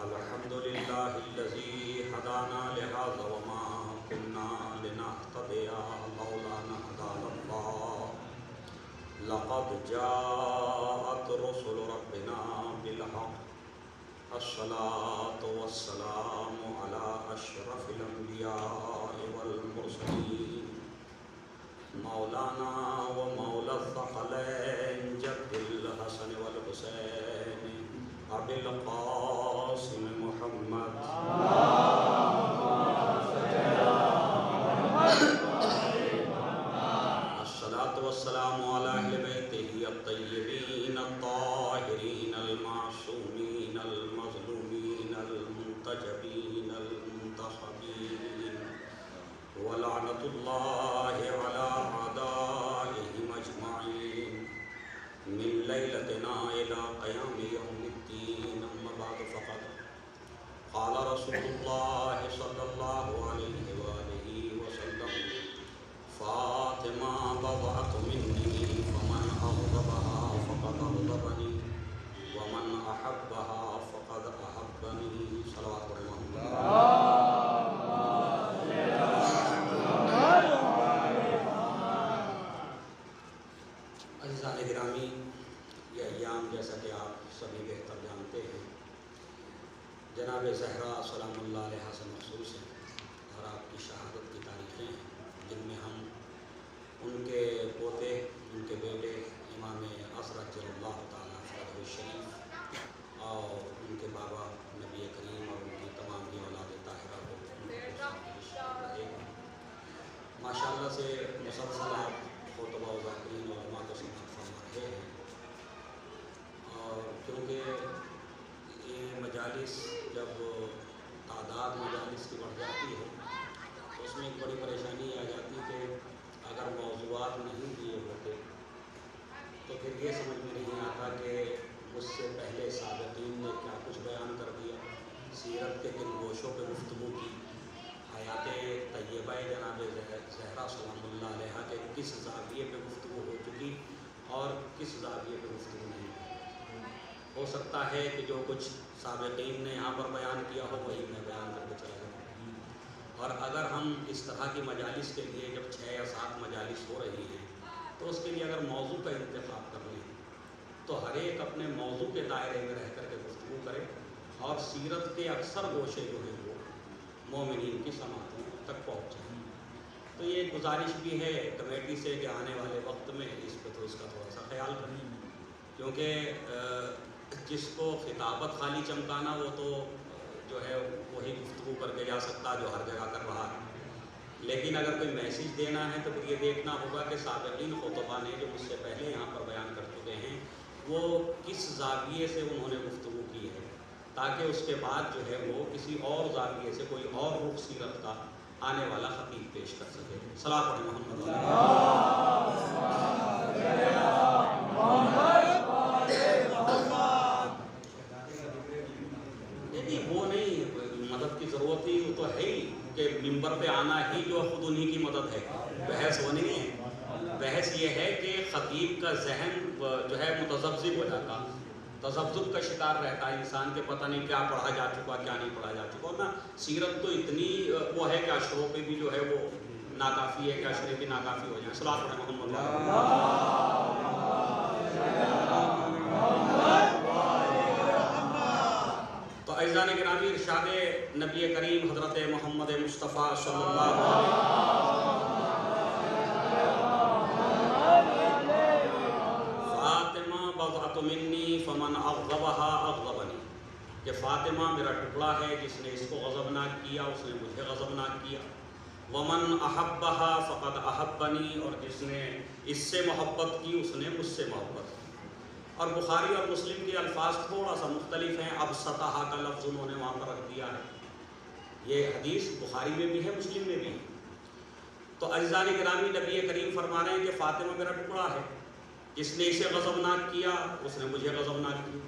الحمد لله الذي هدانا لهذا وما كنا لنهتدي لولا أن هدانا الله لقد جاءت رسل ربنا بالحق الصلاة والسلام على أشرف الأنبياء والمرسلين مولانا ومولى الثقلين جد الحسن والحسين أبي القاسم محمد الصلاة والسلام على أهل بيته الطيبين الطاهرين المعصومين المظلومين المنتجبين المنتخبين ولعنة الله على أعدائهم أجمعين من ليلتنا إلى قيام يوم الدين. أما بعد فقد قال رسول الله صلى الله عليه وآله وسلم فاطمة بضعة مني فمن أغضبها فقد أغضبني ومن أحبها فقد أحبني. صلوات الله. عزیزان گرامی، یہ ایام جیسا کہ آپ سبھی بہتر جانتے ہیں جناب زہرا سلام اللہ علیہ سے مخصوص ہیں اور آپ کی شہادت کی تاریخیں ہیں جن میں ہم ان کے پوتے، ان کے بیٹے امام عصر جل اللہ تعالیٰ فرد الشریف اور ان کے بابا نبی کریم اور ان کی تمام ہی اولاد طاہرہ کو ماشاء اللہ سے مسلسل آپ خطبہ و ذاکرین اور علماء کو سماعت فرما رہے ہیں. اور کیونکہ یہ مجالس جب تعداد مجالس کی بڑھ جاتی ہے تو اس میں ایک بڑی پریشانی آ جاتی کہ اگر موضوعات نہیں دیے ہوتے تو پھر یہ سمجھ میں نہیں آتا کہ مجھ سے پہلے سابقین نے کیا کچھ بیان کر دیا، سیرت کے کن گوشوں پہ گفتگو کی، حیات طیبہ جناب زہرا سلام اللہ علیہ کے کس زاویے پہ گفتگو ہو چکی اور کس زاویے پہ گفتگو نہیں. ہو سکتا ہے کہ جو کچھ سابقین نے یہاں پر بیان کیا ہو وہی میں بیان کر کے چلا جاؤں. اور اگر ہم اس طرح کی مجالس کے لیے جب 6 یا 7 مجالس ہو رہی ہیں تو اس کے لیے اگر موضوع کا انتخاب کر لیں تو ہر ایک اپنے موضوع کے دائرے میں رہ کر کے گفتگو کرے اور سیرت کے اکثر گوشے جو ہیں وہ مومنین کی سماعتوں تک پہنچیں. تو یہ گزارش بھی ہے کمیٹی سے کہ آنے والے وقت میں اس پہ تو اس کا تھوڑا سا خیال کریں، کیونکہ جس کو خطابت خالی چمکانا وہ تو جو ہے وہی گفتگو کر کے جا سکتا جو ہر جگہ کر رہا ہے، لیکن اگر کوئی میسیج دینا ہے تو پھر یہ دیکھنا ہوگا کہ سابقین خطباء نے جو مجھ سے پہلے یہاں پر بیان کر چکے ہیں وہ کس زاویے سے انہوں نے گفتگو کی ہے، تاکہ اس کے بعد جو ہے وہ کسی اور زاویے سے کوئی اور رخ سیرت کا آنے والا خطیب پیش کر سکے. صلاۃ علی محمد. وہ نہیں مدد کی ضرورت ہی تو ہے ہی کہ ممبر پہ آنا ہی جو خود انہی کی مدد ہے. بحث وہ نہیں ہے، بحث یہ ہے کہ خطیب کا ذہن جو ہے متذبذب ہو جاتا، تذبذب کا شکار رہتا ہے انسان کے پتہ نہیں کیا پڑھا جا چکا کیا نہیں پڑھا جا چکا. اور نا سیرت تو اتنی وہ ہے کہ اشروں پہ بھی جو ہے وہ ناکافی ہے کہ اشرے بھی ناکافی ہو جائیں. صلاۃ علی محمد. تو اعزان گرامی، ارشاد نبی کریم حضرت محمد مصطفیٰ صلی اللہ علیہ وسلم فاطمہ بضعۃ منی فمن اغضبها اغضبنی، کہ فاطمہ میرا ٹکڑا ہے، جس نے اس کو غضبناک کیا اس نے مجھے غضبناک کیا. ومن احبها فقد احبنی، اور جس نے اس سے محبت کی اس نے مجھ سے محبت کی. اور بخاری اور مسلم کے الفاظ تھوڑا سا مختلف ہیں، اب سطح کا لفظ انہوں نے وہاں پر رکھ دیا ہے. یہ حدیث بخاری میں بھی ہے مسلم میں بھی ہے. تو اعزان گرامی، نبی کریم فرما رہے ہیں کہ فاطمہ میرا ٹکڑا ہے، جس نے اسے غضبناک کیا اس نے مجھے غضبناک کی،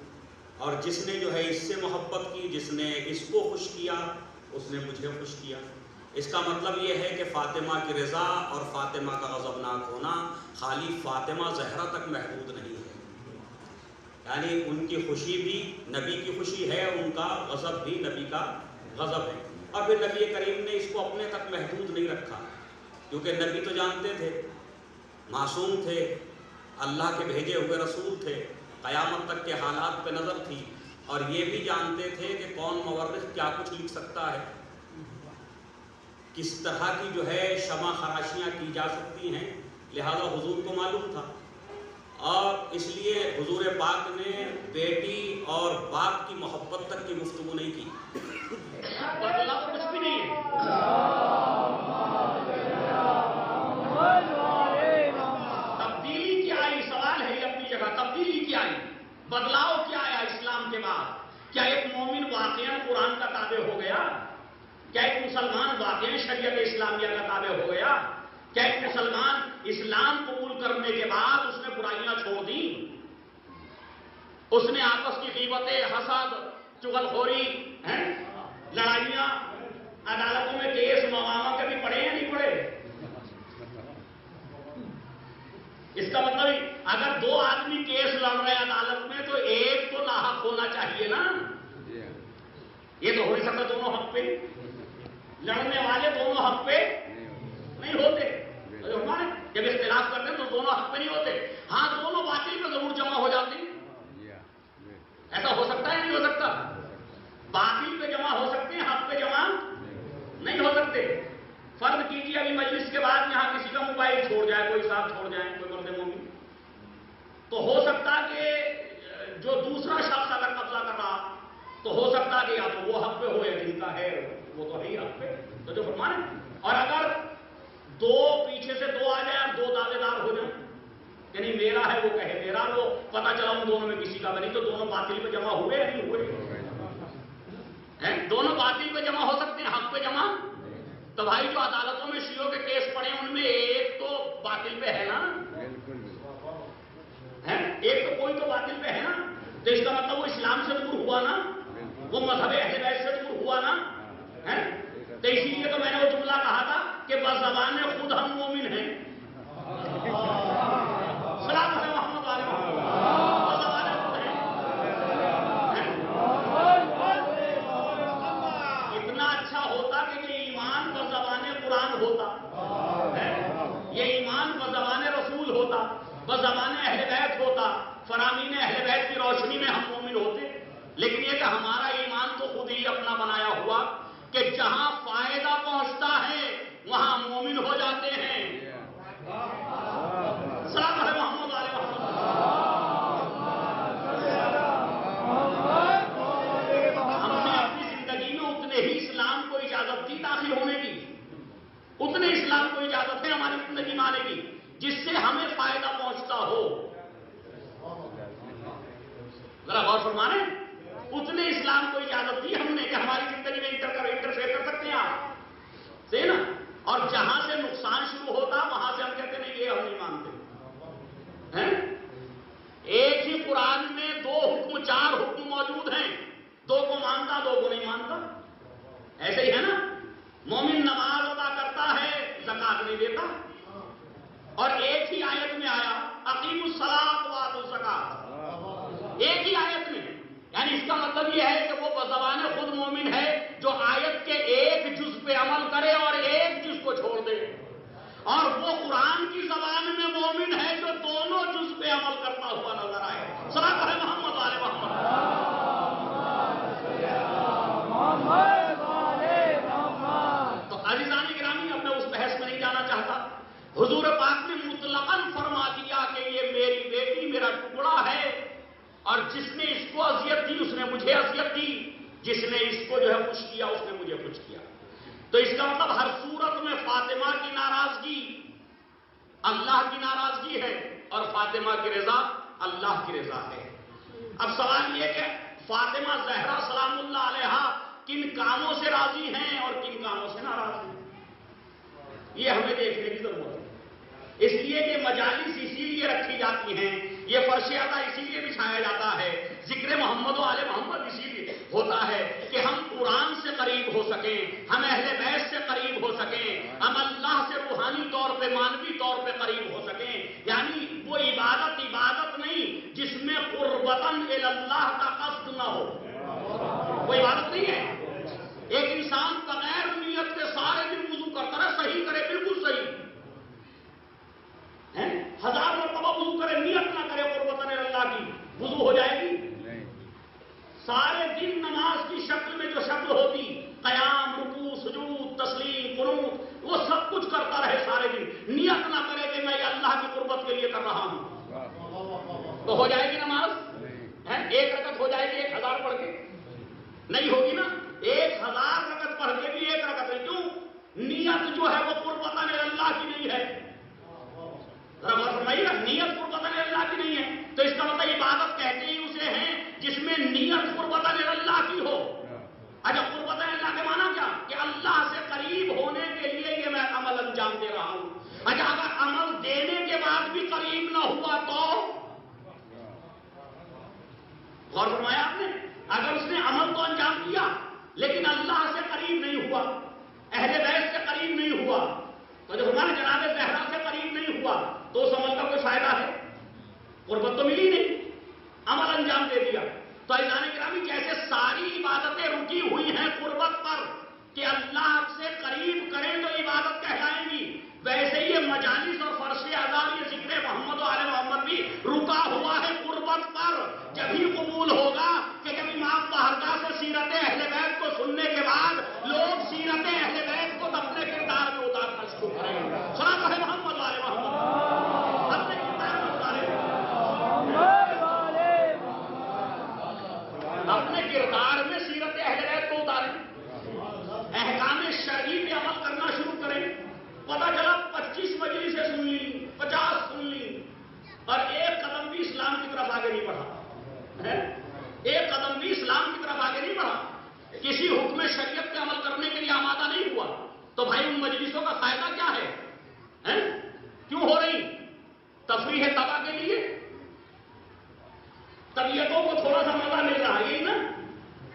اور جس نے جو ہے اس سے محبت کی، جس نے اس کو خوش کیا اس نے مجھے خوش کیا. اس کا مطلب یہ ہے کہ فاطمہ کی رضا اور فاطمہ کا غضبناک ہونا خالی فاطمہ زہرا تک محدود نہیں ہے، یعنی ان کی خوشی بھی نبی کی خوشی ہے، ان کا غضب بھی نبی کا غضب ہے۔ اور پھر نبی کریم نے اس کو اپنے تک محدود نہیں رکھا، کیونکہ نبی تو جانتے تھے، معصوم تھے، اللہ کے بھیجے ہوئے رسول تھے، قیامت تک کے حالات پہ نظر تھی، اور یہ بھی جانتے تھے کہ کون مورخ کیا کچھ لکھ سکتا ہے، کس طرح کی جو ہے شمع خراشیاں کی جا سکتی ہیں، لہذا حضور کو معلوم تھا۔ اور اس لیے حضور پاک نے بیٹی اور باپ کی محبت تک کی گفتگو نہیں کی۔ بدلا تو کچھ بھی نہیں ہے، تبدیلی کیا آئی؟ سوال ہے یہ اپنی جگہ، تبدیلی کیا آئی؟ بدلاؤ کیا آیا اسلام کے بعد؟ کیا ایک مومن واقعاً قرآن کا تابع ہو گیا؟ کیا ایک مسلمان واقعاً شریعت اسلامیہ کا تابع ہو گیا؟ کیا ایک مسلمان اسلام قبول کرنے کے بعد اس نے برائیاں چھوڑ دیں؟ اس نے آپس کی غیبتیں، حسد، چغل خوری، لڑائیاں، عدالتوں میں کیس محکمہ کے بھی پڑے یا نہیں پڑے؟ اس کا مطلب اگر دو آدمی کیس لڑ رہے ہیں عدالت میں تو ایک تو لاحق ہونا چاہیے نا؟ یہ تو ہو نہیں سکتا دونوں حق پہ، لڑنے والے دونوں حق پہ نہیں ہوتے۔ جب اختلاف کرتے ہیں تو دونوں حق پہ نہیں ہوتے، ہاں دونوں باطل پہ ضرور جمع ہو جاتے ہیں۔ ایسا ہو سکتا ہے نہیں ہو سکتا؟ باطل پہ جمع ہو سکتے ہیں، حق پہ جمع نہیں ہو سکتے۔ فرض کیجیے ابھی مجلس کے بعد یہاں کسی کا موبائل چھوڑ جائے، کوئی صاحب چھوڑ جائے، کوئی مرد مومن، تو ہو سکتا کہ جو دوسرا شخص اگر قبضہ کر رہا تو ہو سکتا کہ یا تو وہ حق پہ ہو یا جن کا ہے وہ تو ہے ہی حق پہ، تو جو فرمانے۔ اور اگر دو پیچھے سے دو آ جائیں اور دو دعوے دار ہو جائیں، یعنی میرا ہے وہ کہے میرا، وہ پتہ چلا ان دونوں میں کسی کا بنی، تو دونوں باطل پہ جمع ہوئے یا نہیں ہوئے؟ دونوں باطل پہ جمع ہو سکتے ہیں، حق پہ جمع؟ تو بھائی جو عدالتوں میں شیعوں کے کیس پڑے ان میں ایک تو باطل پہ ہے نا، ایک تو کوئی تو باطل پہ ہے نا، تو اس کا مطلب وہ اسلام سے دور ہوا نا، وہ مذہب اہل بیت سے دور ہوا نا۔ تو اسی لیے تو میں نے وہ جملہ کہا تھا کہ بزبان خود ہم مومن ہیں، سلام ہے محمد علیہ بزبان خود ہیں۔ اتنا اچھا ہوتا کہ یہ ایمان بزبان قرآن ہوتا، یہ ایمان بزبان رسول ہوتا، بزبان اہل بیت ہوتا، فرامین اہل بیت کی روشنی میں ہم مومن ہوتے۔ لیکن یہ کہ ہمارا ایمان تو خود ہی اپنا بنایا ہوا کہ جہاں فائدہ پہنچتا ہے وہاں مومن ہو جاتے ہیں۔ سلام ہے محمد علیہ ہم نے اپنی زندگی میں اتنے ہی اسلام کو اجازت دی داخل ہونے کی، اتنے اسلام کو اجازت ہے ہماری زندگی میں آنے کی جس سے ہمیں فائدہ پہنچتا ہو۔ ذرا غور فرمانے، اتنے اسلام کو اجازت دی ہم نے کہ ہماری زندگی میں انٹرفیئر کر سکتے ہیں آپ، صحیح نا؟ اور جہاں سے نقصان شروع ہوتا وہاں سے ہم کہتے نہیں یہ ہم نہیں مانتے۔ ایک ہی قرآن میں دو حکم، چار حکم موجود ہیں، دو کو مانتا دو کو نہیں مانتا، ایسے ہی ہے نا؟ مومن نماز ادا کرتا ہے زکات نہیں دیتا، اور ایک ہی آیت میں آیا اقیموا الصلاۃ وآتوا الزکاۃ، ایک ہی آیت میں، یعنی اس کا مطلب یہ ہے کہ وہ بزبان خود مومن ہے جو آیت کے ایک جز پہ عمل کرے اور ایک جز کو چھوڑ دے، اور وہ قرآن کی زبان میں مومن ہے جو دونوں جز پہ عمل کرتا ہوا نظر آئے۔ صلاۃ ہے محمد علیہ محمد۔ تو عزیزان گرامی، اب میں اس بحث میں نہیں جانا چاہتا۔ حضور پاک نے مطلقاً فرما دیا کہ یہ میری بیٹی میرا ٹکڑا ہے، اور جس نے اس کو اذیت دی اس نے مجھے اذیت دی، جس نے اس کو جو ہے خوش کیا اس نے مجھے خوش کیا۔ تو اس کا مطلب ہر صورت میں فاطمہ کی ناراضگی اللہ کی ناراضگی ہے اور فاطمہ کی رضا اللہ کی رضا ہے۔ اب سوال یہ کہ فاطمہ زہرا سلام اللہ علیہا کن کاموں سے راضی ہیں اور کن کاموں سے ناراض ہیں، یہ ہمیں دیکھنے کی ضرورت ہے۔ اس لیے کہ مجالس اسی لیے رکھی جاتی ہیں، یہ فرش عطا اسی لیے بچھایا جاتا ہے، ذکر محمد و آل محمد اسی لیے ہوتا ہے کہ ہم قرآن سے قریب ہو سکیں، ہم اہل بیت سے قریب ہو سکیں، ہم اللہ سے روحانی طور پہ مانوی طور پہ قریب ہو سکیں۔ یعنی وہ عبادت نہیں جس میں قربتاً اللہ کا قصد نہ ہو، وہ عبادت نہیں ہے۔ ایک انسان بغیر نیت کے سارے دن وضو کرتا رہے، صحیح کرے، بالکل صحیح، 1000 مرتبہ وضو کرے، نیت نہ کرے قربتاً اللہ کی، وضو ہو جائے گی؟ سارے دن نماز کی شکل میں جو شکل ہوتی، قیام، رکوع، سجود، تسلیم، قنوت، وہ سب کچھ کرتا رہے سارے دن، نیت نہ کرے کہ میں یہ اللہ کی قربت کے لیے کر رہا ہوں، تو ہو جائے گی نماز؟ 1 رکعت ہو جائے گی 1000 پڑھ کے؟ نہیں ہوگی نا۔ 1000 رکعت پڑھ کے بھی 1 رکعت ہے، کیوں؟ نیت جو ہے وہ قربتاً اللہ کی نہیں ہے۔ ذرا غور فرمائیے گا، نیت قربتاً اللہ کی نہیں ہے، تو اس کا مطلب عبادت کہتے ہی اسے ہیں جس میں نیت قربتاً اللہ کی ہو۔ اچھا، قربتاً اللہ کے معنی کیا؟ کہ اللہ سے قریب ہونے کے لیے یہ میں عمل انجام دے رہا ہوں۔ اچھا، اگر عمل دینے کے بعد بھی قریب نہ ہوا تو؟ غور فرمایا آپ نے؟ اگر اس نے عمل تو انجام دیا لیکن اللہ سے قریب نہیں ہوا، اہل بیت سے قریب نہیں ہوا، تو جب ہمارے جناب زہرا سے قریب نہیں ہوا تو اس عمل کا کوئی فائدہ ہے؟ قربت تو ملی نہیں، عمل انجام دے دیا۔ تو عزیزان گرامی، جیسے ساری عبادتیں رکی ہوئی ہیں قربت پر کہ اللہ سے قریب کریں تو عبادت کہلائیں گی، ویسے ہی یہ مجالس اور فرش اعظام، یہ ذکر محمد و آل محمد بھی رکا ہوا ہے قربت پر۔ جبھی قبول ہوگا کہ جب امام بارگاہ سے سیرت اہل بیت کو سننے کے بعد لوگ سیرت اہل بیت کو اپنے کردار میں اتارنا شروع کریں گے۔ سنا ہے محمد و آل محمد اپنے کردار میں اتاریں، اپنے کردار میں سیرت اہل بیت کو اتاریں، احکام شرعی پہ عمل کرنا شروع کریں۔ پتہ چلا 25 مجلسیں سن لی، 50 سن لی، اور 1 قدم بھی اسلام کی طرف آگے نہیں بڑھا، 1 قدم بھی اسلام کی طرف آگے نہیں بڑھا، کسی حکم شریعت پہ عمل کرنے کے لیے آمادہ نہیں ہوا، تو بھائی ان مجلسوں کا فائدہ کیا ہے؟ کیوں ہو رہی؟ تفریح طبع کے لیے، طبیعتوں کو تھوڑا سا مزہ مل رہا ہے، یہی نا،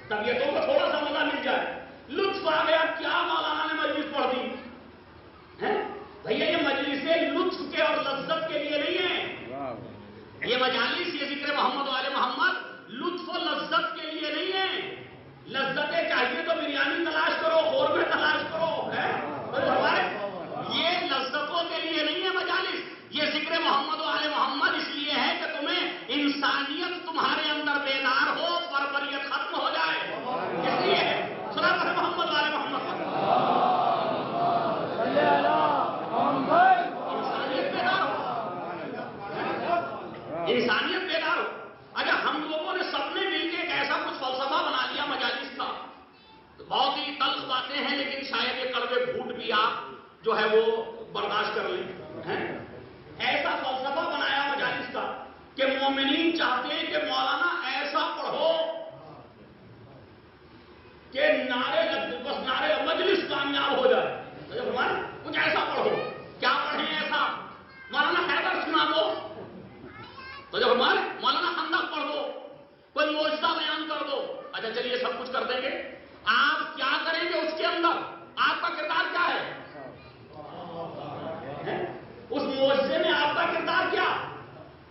طبیعتوں کو تھوڑا سا مزہ مل جائے، لطف آ گیا، کیا مولانا نے مجلس پڑھ دی؟ بھیا یہ مجلسیں لطف کے اور لذت کے لیے نہیں ہیں، یہ مجالس، یہ ذکر محمد و آل محمد لطف و لذت کے لیے نہیں ہے۔ لذتیں چاہیے تو بریانی تلاش کرو، قورمے تلاش کرو، یہ لذتوں کے لیے نہیں ہے مجالس۔ یہ ذکر محمد و آل محمد اس لیے ہے کہ تمہیں انسانیت تمہارے اندر بیدار ہو، بربریت ختم ہو جائے، اس لیے سنا ہے محمد و آل محمد، انسانیت بیدار ہو۔ اگر ہم لوگوں نے سب نے مل کے ایک ایسا کچھ فلسفہ بنا لیا مجالس کا، بہت ہی تلخ باتیں ہیں لیکن شاید یہ کڑوے گھونٹ بھی آپ جو ہے وہ برداشت کر لیں، ایسا فلسفہ بنایا مجالس کا کہ مومنین چاہتے ہیں کہ مولانا ایسا پڑھو کہ نعرے بس نعرے مجلس کامیاب ہو جائے، کچھ ایسا پڑھو۔ کیا پڑھیں ایسا؟ مولانا حیدر سنا دو، تو جب ہمارے مولانا خندق پڑھ دو، کوئی معجزہ بیان کر دو، اچھا چلیے سب کچھ کر دیں گے، آپ کیا کریں گے اس کے اندر؟ آپ کا کردار کیا ہے؟ اس معجزے میں آپ کا کردار کیا؟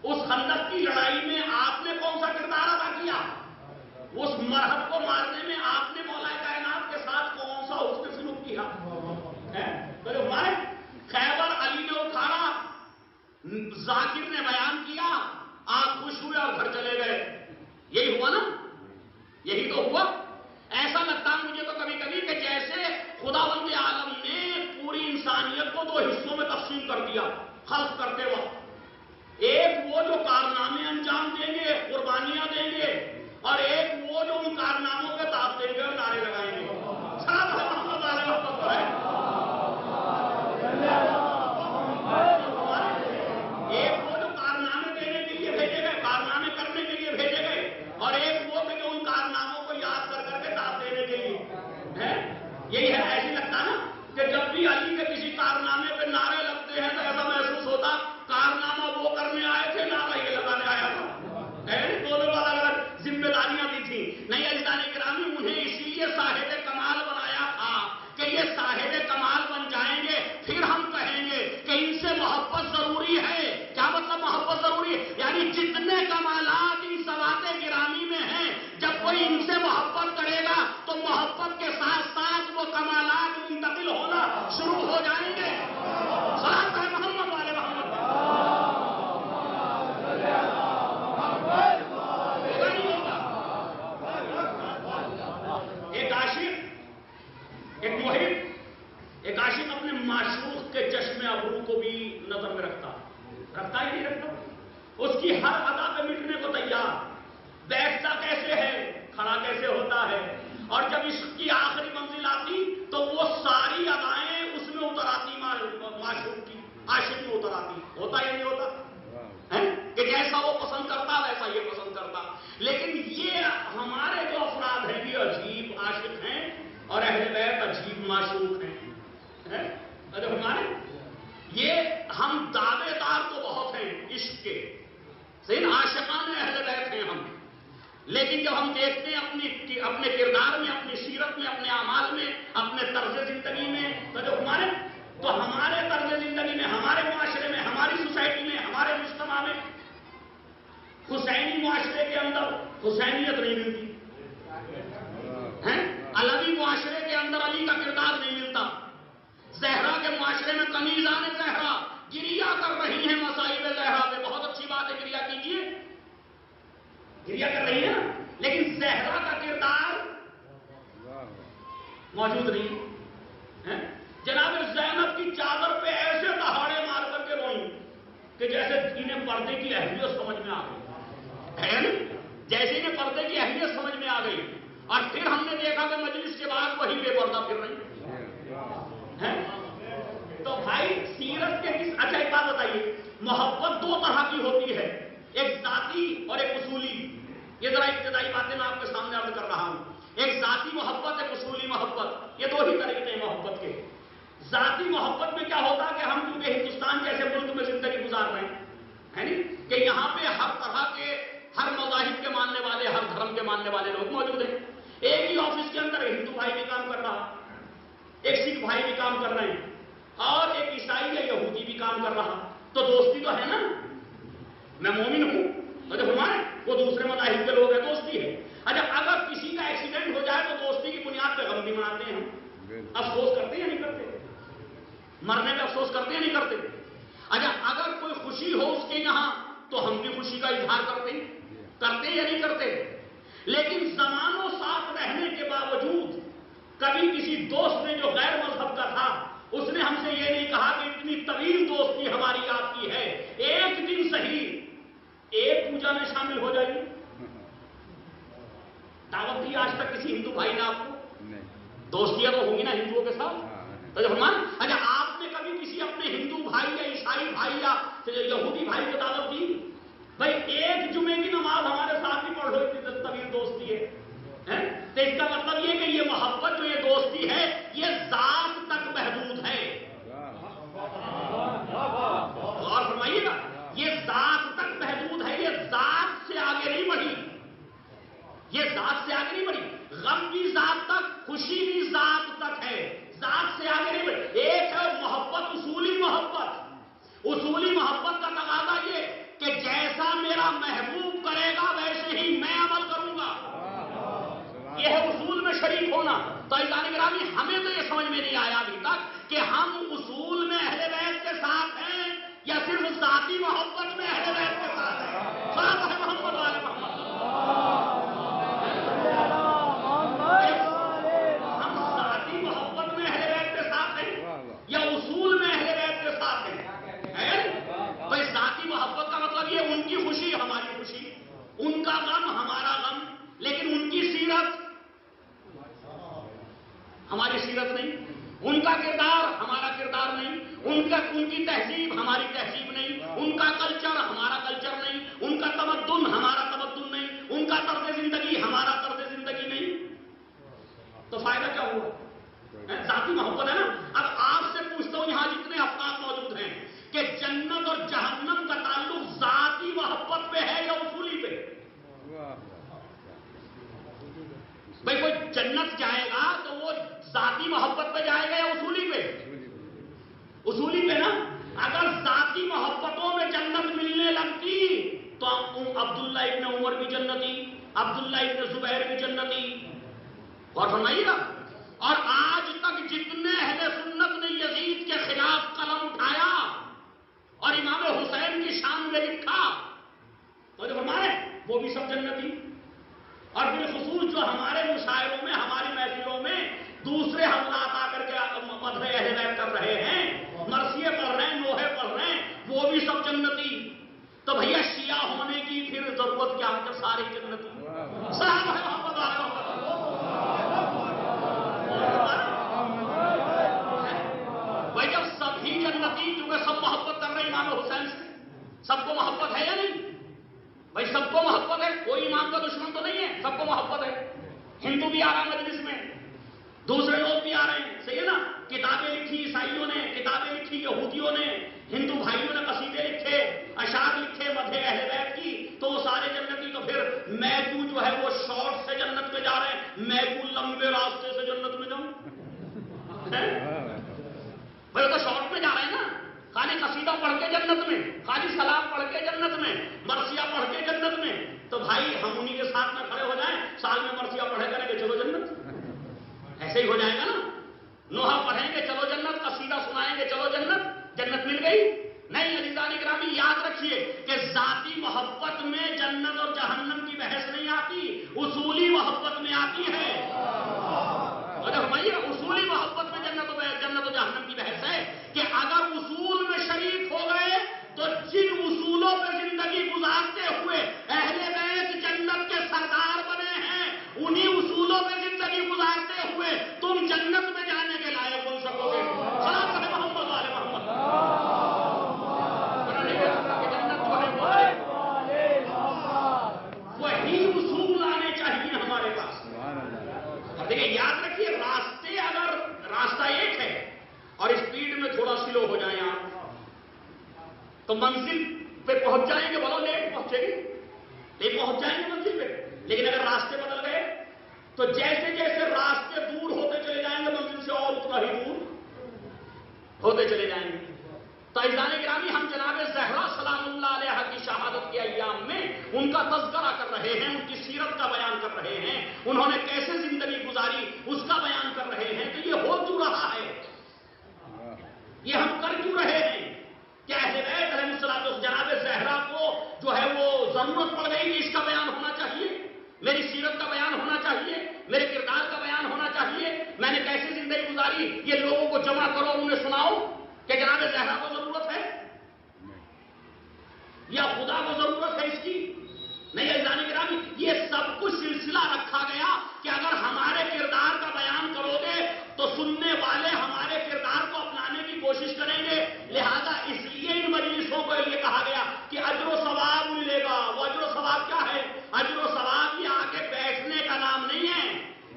اس خندق کی لڑائی میں آپ نے کون سا کردار ادا کیا؟ اس مرحب کو مارنے میں آپ نے مولا کائنات کے ساتھ کون سا حسن سلوک کیا؟ تو جو ہمارے خیبر علی نے اکھاڑا، ذاکر نے بیان کیا، آپ خوش ہوئے اور گھر چلے گئے، یہی ہوا نا؟ یہی تو ہوا۔ ایسا لگتا ہے مجھے تو کبھی کبھی کہ جیسے خداوند عالم نے پوری انسانیت کو 2 حصوں میں تقسیم کر دیا خلق کرتے وقت، ایک وہ جو کارنامے انجام دیں گے، قربانیاں دیں گے، اور ایک وہ جو ان کارناموں کے داد دیں گے اور نعرے لگائیں گے۔ ایک وہ جو کارنامے دینے کے لیے بھیجے گئے، کارنامے کرنے کے لیے بھیجے گئے، اور ایک وہ کہ جو ان کارناموں کو یاد کر اس کی ہر ادا پہ مٹنے کو تیار، بیٹھتا کیسے ہے، کھڑا کیسے ہوتا ہے، اور جب عشق کی آخری منزل آتی تو وہ ساری ادائیں اس میں اتر آتی، معشوق کی، عاشق میں اتر آتی. ہوتا یا نہیں ہوتا ہے کہ جیسا وہ پسند کرتا ویسا یہ پسند کرتا. لیکن یہ ہمارے جو افراد ہیں یہ عجیب عاشق ہیں اور اہل بیت عجیب معشوق ہیں. ہمارے یہ ہم دعوے دار تو بہت ہیں عشق کے، صحیح عاشقان اہل بیت ہیں ہم، لیکن جب ہم دیکھتے ہیں اپنے کردار میں، اپنی سیرت میں، اپنے اعمال میں، اپنے طرز زندگی میں، تو ہمارے طرز زندگی میں، ہمارے معاشرے میں، ہماری سوسائٹی میں، ہمارے مجتمع میں حسینی معاشرے کے اندر حسینیت نہیں ملتی، علوی معاشرے کے اندر علی کا کردار نہیں ملتا، زہرا کے معاشرے میں کنیزان زہرا گریا کر رہی ہیں مصائب زہرا پہ. بہت اچھی بات ہے، گریا کیجیے، گریا کر رہی ہے نا، لیکن زہرا کا کردار موجود نہیں ہے. جناب زینب کی چادر پہ ایسے دہاڑے مار کر کے روئیں کہ جیسے انہیں پردے کی اہمیت سمجھ میں آ گئی ہے نا، جیسے انہیں پردے کی اہمیت سمجھ میں آ گئی. اور پھر ہم نے دیکھا کہ مجلس کے بعد وہی بے پردہ پھر رہی ہیں. تو بھائی سیرت کے کس، اچھا ایک بات بتائیے، محبت دو طرح کی ہوتی ہے، ایک ذاتی اور ایک اصولی. یہ ذرا ابتدائی باتیں میں آپ کے سامنے عرض کر رہا ہوں. ایک ذاتی محبت، ایک اصولی محبت، یہ دو ہی طریقے ہیں محبت کے. ذاتی محبت میں کیا ہوتا کہ ہم کیونکہ ہندوستان جیسے ملک میں زندگی گزار رہے ہیں، ہے نہیں کہ یہاں پہ ہر طرح کے، ہر مذاہب کے ماننے والے، ہر دھرم کے ماننے والے لوگ موجود ہیں. ایک ہی آفس کے اندر ہندو بھائی بھی کام کر رہا، ایک سکھ بھائی بھی کام کر رہے ہیں، اور ایک عیسائی یا یہودی بھی کام کر رہا. تو دوستی تو ہے نا، میں مومن ہوں، وہ دوسرے مذاہب کے لوگ ہیں، دوستی ہے. اچھا اگر کسی کا ایکسیڈنٹ ہو جائے تو دوستی کی بنیاد پہ غم بھی مناتے ہیں، افسوس کرتے ہیں یا نہیں کرتے؟ مرنے پہ افسوس کرتے ہیں نہیں کرتے؟ اچھا اگر کوئی خوشی ہو اس کے یہاں تو ہم بھی خوشی کا اظہار کرتے ہیں یا نہیں کرتے؟ لیکن زمانوں ساتھ رہنے کے باوجود کبھی کسی دوست نے جو غیر مذہب کا تھا اس نے ہم سے یہ نہیں کہا کہ اتنی طویل دوستی ہماری آپ کی ہے، ایک دن صحیح ایک پوجا میں شامل ہو جائیے. دعوت دی آج تک کسی ہندو بھائی نے آپ کو؟ دوستیاں تو ہوں گی نا ہندوؤں کے ساتھ. اچھا آپ نے کبھی کسی اپنے ہندو بھائی یا عیسائی بھائی یا یہودی بھائی کو دعوت دی؟ بھائی ایک جمعے کی نماز ہمارے ساتھ ہی پڑھ لو، اتنی طویل دوستی ہے. تو اس کا مطلب یہ کہ یہ محبت جو یہ دوستی ہے یہ ذات تک محدود ہے. غور فرمائیے گا، یہ ذات تک محدود ہے، یہ ذات سے آگے نہیں بڑھی، یہ ذات سے آگے نہیں بڑھی. غم بھی ذات تک، خوشی بھی ذات تک ہے، ذات سے آگے نہیں بڑھی. ایک ہے محبت، اصولی محبت. اصولی محبت کا تقاضا یہ کہ جیسا میرا محبوب کرے گا ویسے ہی میں عمل کروں گا، یہ ہے اصول میں شریک ہونا. تو عزیزان گرامی ہمیں تو یہ سمجھ میں نہیں آیا ابھی تک کہ ہم اصول میں اہل بیت کے ساتھ ہیں یا صرف ذاتی محبت میں اہل بیت کے ساتھ ہیں. صحابہ محمد والے محمد، ہم ذاتی محبت میں اہل بیت کے ساتھ ہیں یا اصول میں اہل بیت کے ساتھ ہیں؟ تو اس ذاتی محبت کا مطلب یہ ان کی خوشی ہماری خوشی، ان کا غم ہمارا غم، لیکن ان کی سیرت ہماری سیرت نہیں، ان کا کردار ہمارا کردار نہیں، ان کی تہذیب ہماری تہذیب نہیں، ان کا کلچر ہمارا کلچر نہیں، ان کا تمدن ہمارا تمدن نہیں، ان کا طرز زندگی ہمارا طرز زندگی نہیں. تو فائدہ کیا ہوا؟ ذاتی محبت ہے نا. اب آپ سے پوچھتا ہوں یہاں جتنے افراد موجود ہیں کہ جنت اور جہنم کا تعلق ذاتی محبت پہ ہے یا اصولی پہ؟ بھائی کوئی جنت جائے گا تو وہ ذاتی محبت پہ جائے گا یا اصولی پہ؟ اصولی پہ نا. اگر ذاتی محبتوں میں جنت ملنے لگتی تو عبداللہ ابن عمر بھی جنتی، عبداللہ ابن زبیر بھی جنتی. اور فرمائیے گا، اور آج تک جتنے اہل سنت نے یزید کے خلاف قلم اٹھایا اور امام حسین کی شان میں لکھا تو جو فرمائے وہ بھی سب جنتی. اور بالخصوص جو ہمارے مشاعروں میں، ہماری محفلوں میں دوسرے حضرات آ کر کے مدح اہل بیت کر رہے ہیں، مرثیے پڑھ رہے ہیں، نوحے پڑھ رہے ہیں، وہ بھی سب جنتی. تو بھیا شیعہ بھائی سب کو محبت ہے، کوئی امام کا دشمن تو نہیں ہے، سب کو محبت ہے. ہندو بھی آ رہا مجلس میں، دوسرے لوگ بھی آ رہے ہیں، صحیح ہے نا. کتابیں لکھی عیسائیوں نے، کتابیں لکھی یہودیوں نے، ہندو بھائیوں نے قصیدے لکھے، اشعار لکھے مدح اہل بیت کی، تو وہ سارے جنتی. تو پھر میں کیوں جو ہے وہ شارٹ سے جنت میں جا رہے ہیں، میں کیوں لمبے راستے سے جنت میں جاؤں؟ بھائی تو شارٹ میں جا رہے ہیں نا، خالی قصیدہ پڑھ کے جنت میں، خالی سلام پڑھ کے جنت میں، مرثیہ پڑھ کے جنت میں. تو بھائی ہم انہی کے ساتھ میں کھڑے ہو جائیں، سال میں مرثیہ پڑھے کریں گے چلو جنت. ایسے ہی ہو جائے گا نا. نوحہ پڑھیں گے چلو جنت، قصیدہ سنائیں گے چلو جنت، جنت مل گئی. نہیں عزیزان گرامی یاد رکھیے کہ ذاتی محبت میں جنت اور جہنم کی بحث نہیں آتی، اصولی محبت میں آتی ہے. فرمائیے اصولی محبت میں جنت و جہنم کی بحث ہے کہ اگر اصول میں شریک ہو گئے تو جن اصولوں پہ زندگی گزارتے ہوئے اہل بیت جنت کے سردار بنے ہیں، انہی اصولوں پہ زندگی گزارتے ہوئے تم جنت میں جانے کے لائق بن سکو گے. صلاۃ علی محمد وعلی محمد. جنت جو ہے وہی اصول آنے چاہیے ہمارے پاس. اور دیکھیں یاد رکھیے راستے، اگر راستہ ایک ہے اور اسپیڈ میں تھوڑا سلو ہو جائیں آپ تو منزل پہ پہنچ جائیں گے، بولو لیٹ پہنچے گی، لیٹ پہنچ جائیں گے منزل پہ. لیکن اگر راستے بدل گئے تو جیسے جیسے راستے دور ہوتے چلے جائیں گے منزل سے اور اتنا ہی دور ہوتے چلے جائیں گے. تو عزیزان گرامی ہم جناب زہرا سلام اللہ علیہا کی شہادت کے ایام میں ان کا تذکرہ کر رہے ہیں، ان کی سیرت کا بیان کر رہے ہیں، انہوں نے کیسے زندگی گزاری اس کا بیان کر رہے ہیں. تو یہ ہو کیوں رہا ہے، یہ ہم کر کیوں رہے ہیں؟ کہ اہل بیت علیہ الصلوۃ والسلام جناب زہرا کو جو ہے وہ ضرورت پڑ گئی کہ اس کا بیان ہونا چاہیے، میری سیرت کا بیان ہونا چاہیے، میرے کردار کا بیان ہونا چاہیے، میں نے کیسے زندگی گزاری یہ لوگوں کو جمع کرو اور انہیں سناؤ. کہ جناب زہرا کو ضرورت ہے یا خدا کو ضرورت ہے اس کی؟ نہیں عزیزان گرامی، یہ سب کچھ سلسلہ رکھا گیا کہ اگر ہمارے کردار کا بیان کرو گے تو سننے والے ہمارے کردار کو اپنانے کی کوشش کریں گے. لہذا اس لیے ان مجلسوں کو یہ کہا گیا کہ اجر و ثواب ملے گا. وہ اجر و ثواب کیا ہے؟ اجر و ثواب یہ آ کے بیٹھنے کا نام نہیں ہے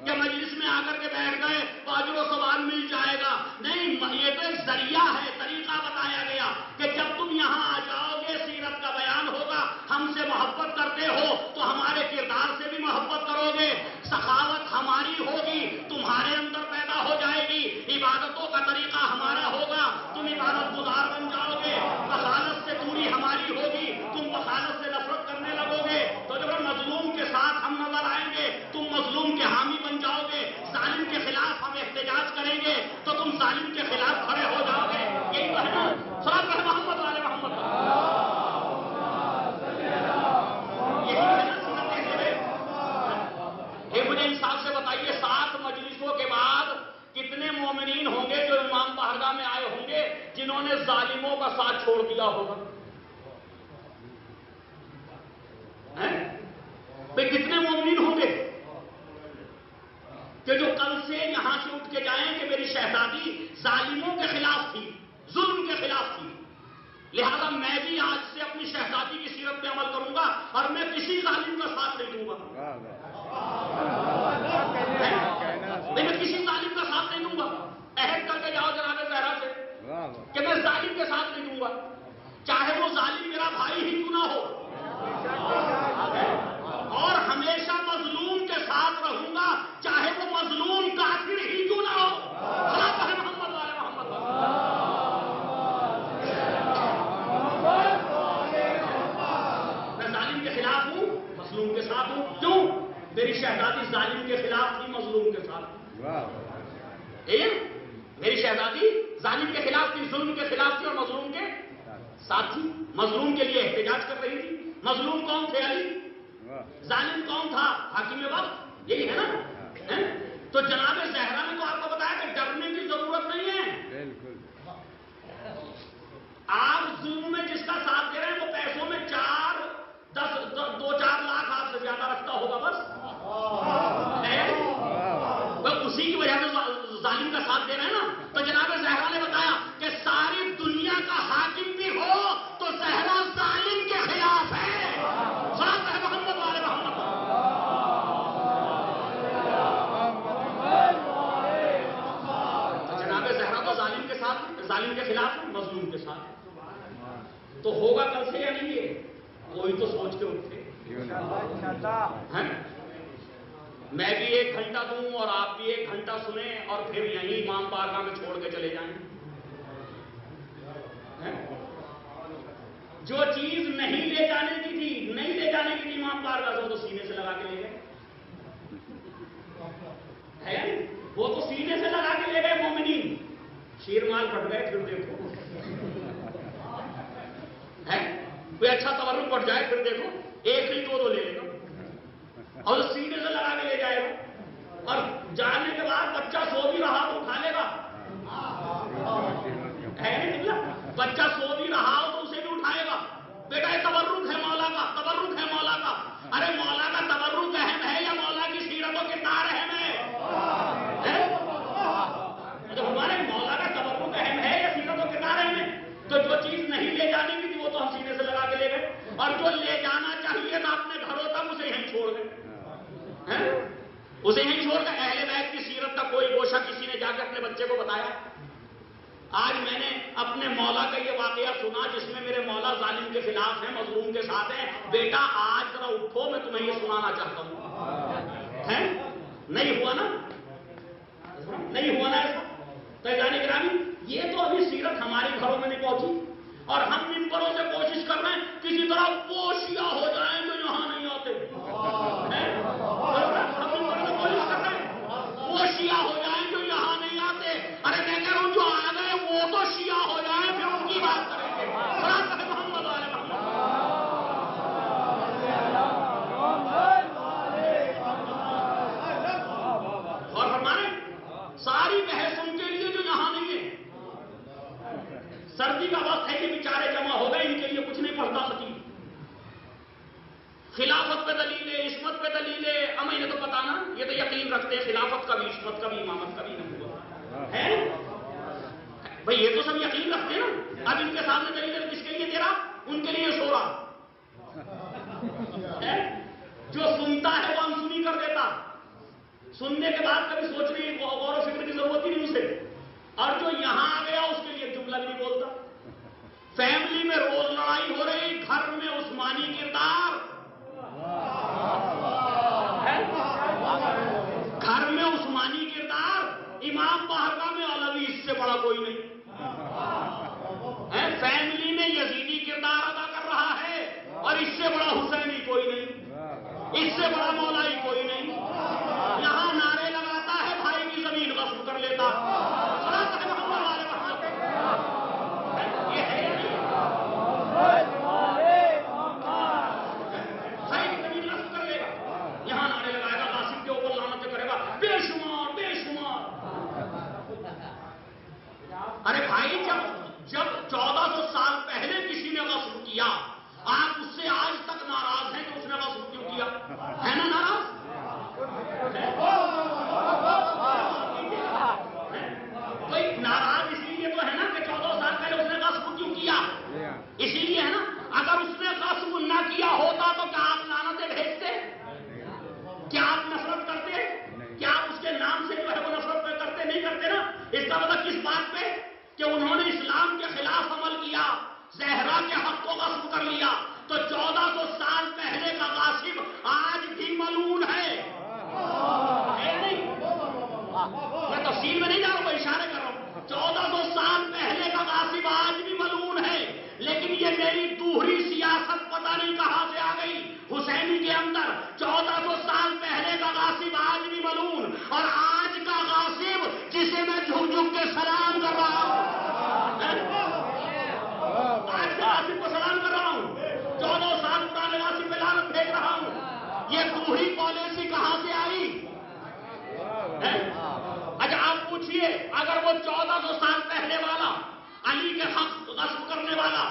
کہ مجلس میں آ کر کے بیٹھ گئے تو اجر و ثواب مل جائے گا. نہیں، یہ تو ایک ذریعہ ہے، طریقہ بتایا گیا کہ جب تم یہاں آ جاؤ گے سیرت کا بیان ہوگا، ہم سے محبت کرتے ہو تو ہمارے کردار سے بھی محبت کرو گے، سخاوت ہماری ہوگی تمہارے اندر پیدا ہو جائے گی، عبادتوں کا طریقہ ہمارا ہوگا، تم عبادت گزار بن جاؤ گے، بخالت سے دوری ہماری ہوگی، تم بخالت سے نفرت کرنے لگو گے. تو جب مظلوم کے ساتھ ہم نظر آئیں گے تم مظلوم کے حامی بن جاؤ گے، ظالم کے خلاف ہم احتجاج کریں گے تو تم ظالم کے خلاف کھڑے ہو جاؤ گے. یہی تو ہے نا. صلاۃ علی محمد وعلی محمد. یہی ہے نا سیرت اہل بیت. یہ مجھے انصاف سے بتائیے 7 مجلسوں کے بعد کتنے مومنین ہوں گے جو امام بارگاہ میں آئے ہوں گے جنہوں نے ظالموں کا ساتھ چھوڑ دیا ہوگا؟ بھئی کتنے مومنین ہوں گے کہ جو کل سے یہاں سے اٹھ کے جائیں کہ میری شہزادی ظالموں کے خلاف تھی، ظلم کے خلاف تھی، لہذا میں بھی آج سے اپنی شہزادی کی سیرت پہ عمل کروں گا اور میں کسی ظالم کا ساتھ نہیں دوں گا. میں کسی ظالم کا ساتھ نہیں دوں گا. عہد کر کے جاؤ جناب زہرا سے کہ میں ظالم کے ساتھ نہیں دوں گا، چاہے وہ ظالم میرا بھائی ہی کیوں نہ ہو، اور ہمیشہ مظلوم کے ساتھ رہوں گا چاہے وہ مظلوم کافر ہی کیوں نہ ہو. صلاۃ علی محمد وعلی محمد. میں ظالم کے خلاف ہوں، مظلوم کے ساتھ ہوں. کیوں؟ میری شہزادی ظالم کے خلاف تھی، مظلوم کے ساتھ تھی. میری شہزادی ظالم کے خلاف تھی، ظلم کے خلاف تھی اور مظلوم کے ساتھ تھی. مظلوم کے لیے احتجاج کر رہی تھی. مظلوم کون تھے؟ علی. ظالم کون تھا؟ حاکم وقت. یہی ہے نا. تو جناب زہرا نے تو آپ کو بتایا کہ ڈرنے کی ضرورت نہیں ہے. آپ ظلم میں جس کا ساتھ دے رہے ہیں وہ پیسوں میں 2-4 لاکھ آپ سے زیادہ رکھتا ہوگا بس، اسی کی وجہ سے ظالم کا ساتھ دے رہے ہیں نا. تو جناب زہرا نے بتایا کہ ساری دنیا کا حاکم بھی ہو تو زہرا ظالم کے خلاف ہے. ساتھ ہیں, ظالم کے خلاف ہیں, مظلوم کے ساتھ ہیں. تو ہوگا کل سے یا نہیں ہے؟ کوئی تو سوچ کے اٹھے. میں بھی 1 گھنٹہ دوں اور آپ بھی 1 گھنٹہ سنیں اور پھر یہیں امام بارگاہ میں چھوڑ کے چلے جائیں. جو چیز نہیں لے جانے کی تھی امام بارگاہ سے, وہ تو سینے سے لگا کے لے گئے. وہ تو سینے سے لگا کے لے گئے مومنین. شیر مال پھٹ گئے. پھر دیکھو کوئی اچھا تورم پڑ جائے, پھر دیکھو 1 نہیں 2 لے لے گا اور سینے سے لگا کے لے جائے گا. اور جانے کے بعد بچہ سو بھی رہا تو اٹھا لے گا. بچہ سو بھی رہا ہو تو اسے بھی اٹھائے گا. بیٹا یہ تبرک ہے مولا کا, تبرک ہے مولا کا. ارے مولا کا تبرک اہم ہے یا مولا کی سیرت و کردار اہم ہے؟ ہمارے مولا کا تبرک اہم ہے یا سیرت و کردار اہم ہے؟ تو جو چیز نہیں لے جانے کی تھی وہ تو ہم سینے سے لگا کے لے گئے, اور جو لے جانا چاہیے تھا اپنے گھروں تک اسے یہیں چھوڑ گئے. اسے یہیں چھوڑ گئے. اہل بیت کی سیرت کا کوئی گوشہ کسی نے جا کے اپنے بچے کو بتایا؟ آج میں نے اپنے مولا کا یہ واقعہ سنا جس میں میرے مولا ظالم کے خلاف ہیں, مظلوم کے ساتھ ہیں. بیٹا آج ذرا اٹھو, میں تمہیں یہ سنانا چاہتا ہوں. نہیں ہوا نا, نہیں ہوا نا ایسا. فیضان گرامی, یہ تو ابھی سیرت ہمارے گھروں میں نہیں پہنچی, اور ہم ممبروں سے کوشش کر رہے ہیں کسی طرح وہ شیعہ ہو جائیں جو یہاں نہیں آتے. ہم ممبروں سے کوشش کر رہے ہیں وہ شیعہ ہو جائیں جو یہاں نہیں آتے. ارے میں کہہ رہا ہوں جو آ گئے وہ تو شیعہ ہو جائیں, پھر ان کی بات کریں گے. محمد والے محمد. اور فرمانے ساری بحث ان کے لیے جو یہاں نہیں ہے. سردی کا وقت ہے کہ بیچارے جمع ہو گئے, ان کے لیے کچھ نہیں پڑھتا خطیب. خلافت پہ دلیلیں, عصمت پہ دلیلیں. ہمیں یہ تو پتا نا, یہ تو یقین رکھتے ہیں خلافت کا بھی, عصمت کا بھی, امامت کا بھی نبوت ہے. بھئی یہ تو سب یقین رکھتے ہیں نا. اب ان کے سامنے دلیل کس کے لیے دے رہا؟ ان کے لیے سو رہا. جو سنتا ہے وہ انسنی کر دیتا, سننے کے بعد کبھی سوچنے غور و فکر کی ضرورت ہی نہیں اسے. اور جو یہاں آ گیا اس کے لیے جملہ بھی نہیں بولتا. فیملی میں روز لڑائی ہو رہی, گھر میں عثمانی کردار, گھر میں عثمانی کردار, امام بارگاہ میں علوی, اس سے بڑا کوئی نہیں. فیملی میں یزیدی کردار ادا کر رہا ہے, اور اس سے بڑا حسینی کوئی نہیں, اس سے بڑا مولائی کوئی نہیں. یہاں نعرے لگاتا ہے بھائی کی زمین غصب کر لیتا. یہ ہے یا نہیں؟ بھائی کی زمین غصب کر لے گا, یہاں نعرے لگائے گا, قاسم کے اوپر لعنت کرے گا, بے شمار بے شمار. ارے بھائی جب 1400 سال پہلے کسی نے غصب کیا, آپ اس سے آج تک ناراض ہیں کہ اس نے غصب کیوں کیا؟ ہے نا ناراض؟ کوئی ناراض اسی لیے تو ہے نا کہ 14 سال پہلے اس نے غصب کیوں کیا, اسی لیے ہے نا. اگر اس نے غصب نہ کیا ہوتا تو کیا آپ لعنتیں بھیجتے؟ کیا آپ نفرت کرتے؟ کیا آپ اس کے نام سے جو ہے وہ نفرت کرتے؟ نہیں کرتے نا. اس کا مطلب کس بات پہ؟ کہ انہوں نے اسلام کے خلاف عمل کیا, زہرا کے حق کو غصب کر لیا. تو 1400 سال پہلے کا غاصب آج بھی ملعون ہے. نہیں, میں تفصیل میں نہیں جا رہا ہوں, میں اشارے کر رہا ہوں. 1400 سال پہلے کا غاصب آج بھی ملعون ہے. لیکن یہ میری دوہری سیاست پتہ نہیں کہاں سے آ گئی حسینی کے اندر. 1400 سال پہلے کا غاصب آج بھی ملعون, اور آج کا غاصب جسے میں جھک جھک کے سلام کر رہا ہوں, آج کے غاصب کو سلام کر رہا ہوں, 14 سال پرانے غاصب پہ لعنت بھیج رہا ہوں. یہ دوہری پالیسی کہاں سے آئی؟ اچھا آپ پوچھئے, اگر وہ 1400 سال پہلے والا, علی کے حق غصب کرنے والا,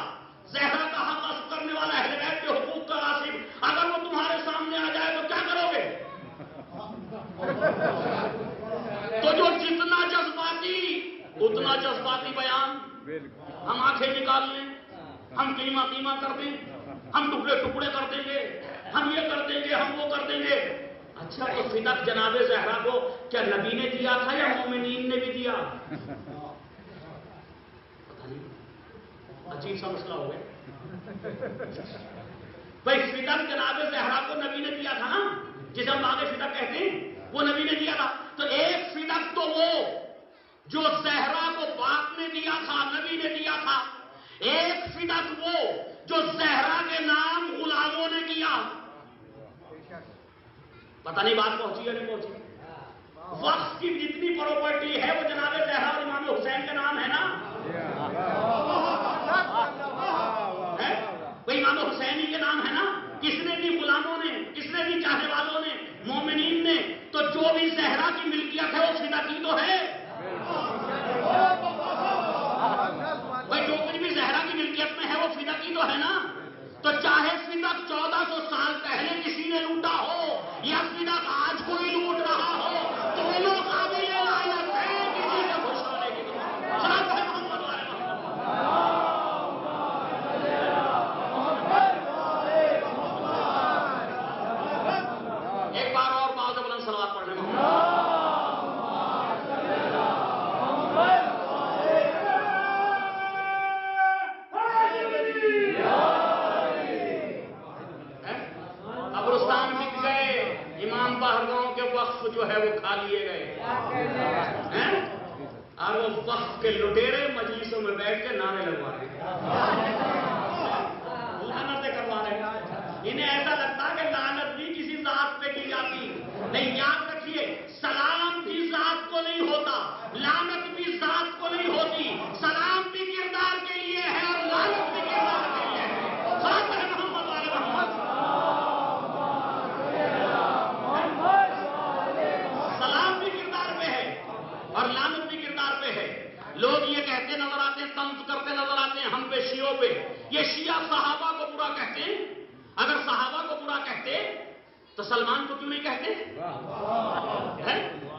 زہرا کا حق غصب کرنے والا, اہل بیت کے حقوق کا غاصب, اگر وہ تمہارے سامنے آ جائے تو کیا کرو گے؟ تو جو جتنا جذباتی اتنا جذباتی بیان. ہم آنکھیں نکال لیں, ہم قیمہ قیمہ کر دیں, ہم ٹکڑے ٹکڑے کر دیں گے, ہم یہ کر دیں گے, ہم وہ کر دیں گے. اچھا تو فدق جناب زہرا کو کیا نبی نے دیا تھا یا مومنین نے بھی دیا؟ عجیب سا مسئلہ ہو گیا بھائی فدق جناب زہرا کو نبی نے دیا تھا نا، جسے ہم باغ فدق کہتے ہیں، وہ نبی نے دیا تھا. تو ایک فدق تو وہ جو زہرا کو باپ نے دیا تھا، نبی نے دیا تھا. ایک فدق وہ جو زہرا کے نام غلاموں نے کیا. پتہ نہیں بات پہنچی یا نہیں پہنچی. وقت کی جتنی پراپرٹی ہے وہ جناب زہرا اور امام حسین کے نام ہے نا. وہ امام حسین ہی کے نام ہے نا. کس نے دی؟ غلاموں نے. کس نے دی؟ چاہنے والوں نے، مومنین نے. تو جو بھی زہرا کی ملکیت ہے وہ فدا کی تو ہے. بھائی جو کچھ بھی زہرا کی ملکیت میں ہے وہ فدا کی تو ہے نا. تو چاہے فدا 1400 سال پہلے کسی نے لوٹا ہو یا فدا آج کوئی لوٹ رہا ہو، دونوں قابل لعنت ہیں کسی سے خوش ہونے کی. صلاۃ ہے محمد والے محمد. ایک بار اور باؤ سے بلند صلوات پڑھ لیں. قبرستان بک گئے، امام باہرگاہوں کے وقف جو ہے وہ کھا لیے گئے، اور وہ وقف کے لٹیرے مجلسوں میں بیٹھ کے نعرے لگوا رہے لعنتیں کروا رہے ہیں. انہیں ایسا لگتا کہ لعنت بھی کسی ذات پہ کی جاتی. نہیں، یاد رکھیے، سلام بھی ذات کو نہیں ہوتا، لعنت بھی ذات کو نہیں ہوتی. سلام بھی کردار کے لیے ہے اور لعنت بھی کردار کے لیے ہے. صلاۃ ہے محمد والے محمد. سلام بھی کردار پہ ہے اور لعنت بھی کردار پہ ہے. لوگ یہ کہتے نظر آتے ہیں، طنز کرتے نظر آتے ہیں ہم پہ، شیعوں پہ. یہ شیعہ صحابہ کو برا کہتے ہیں. اگر صحابہ کو برا کہتے تو سلمان کو کیوں نہیں کہتے؟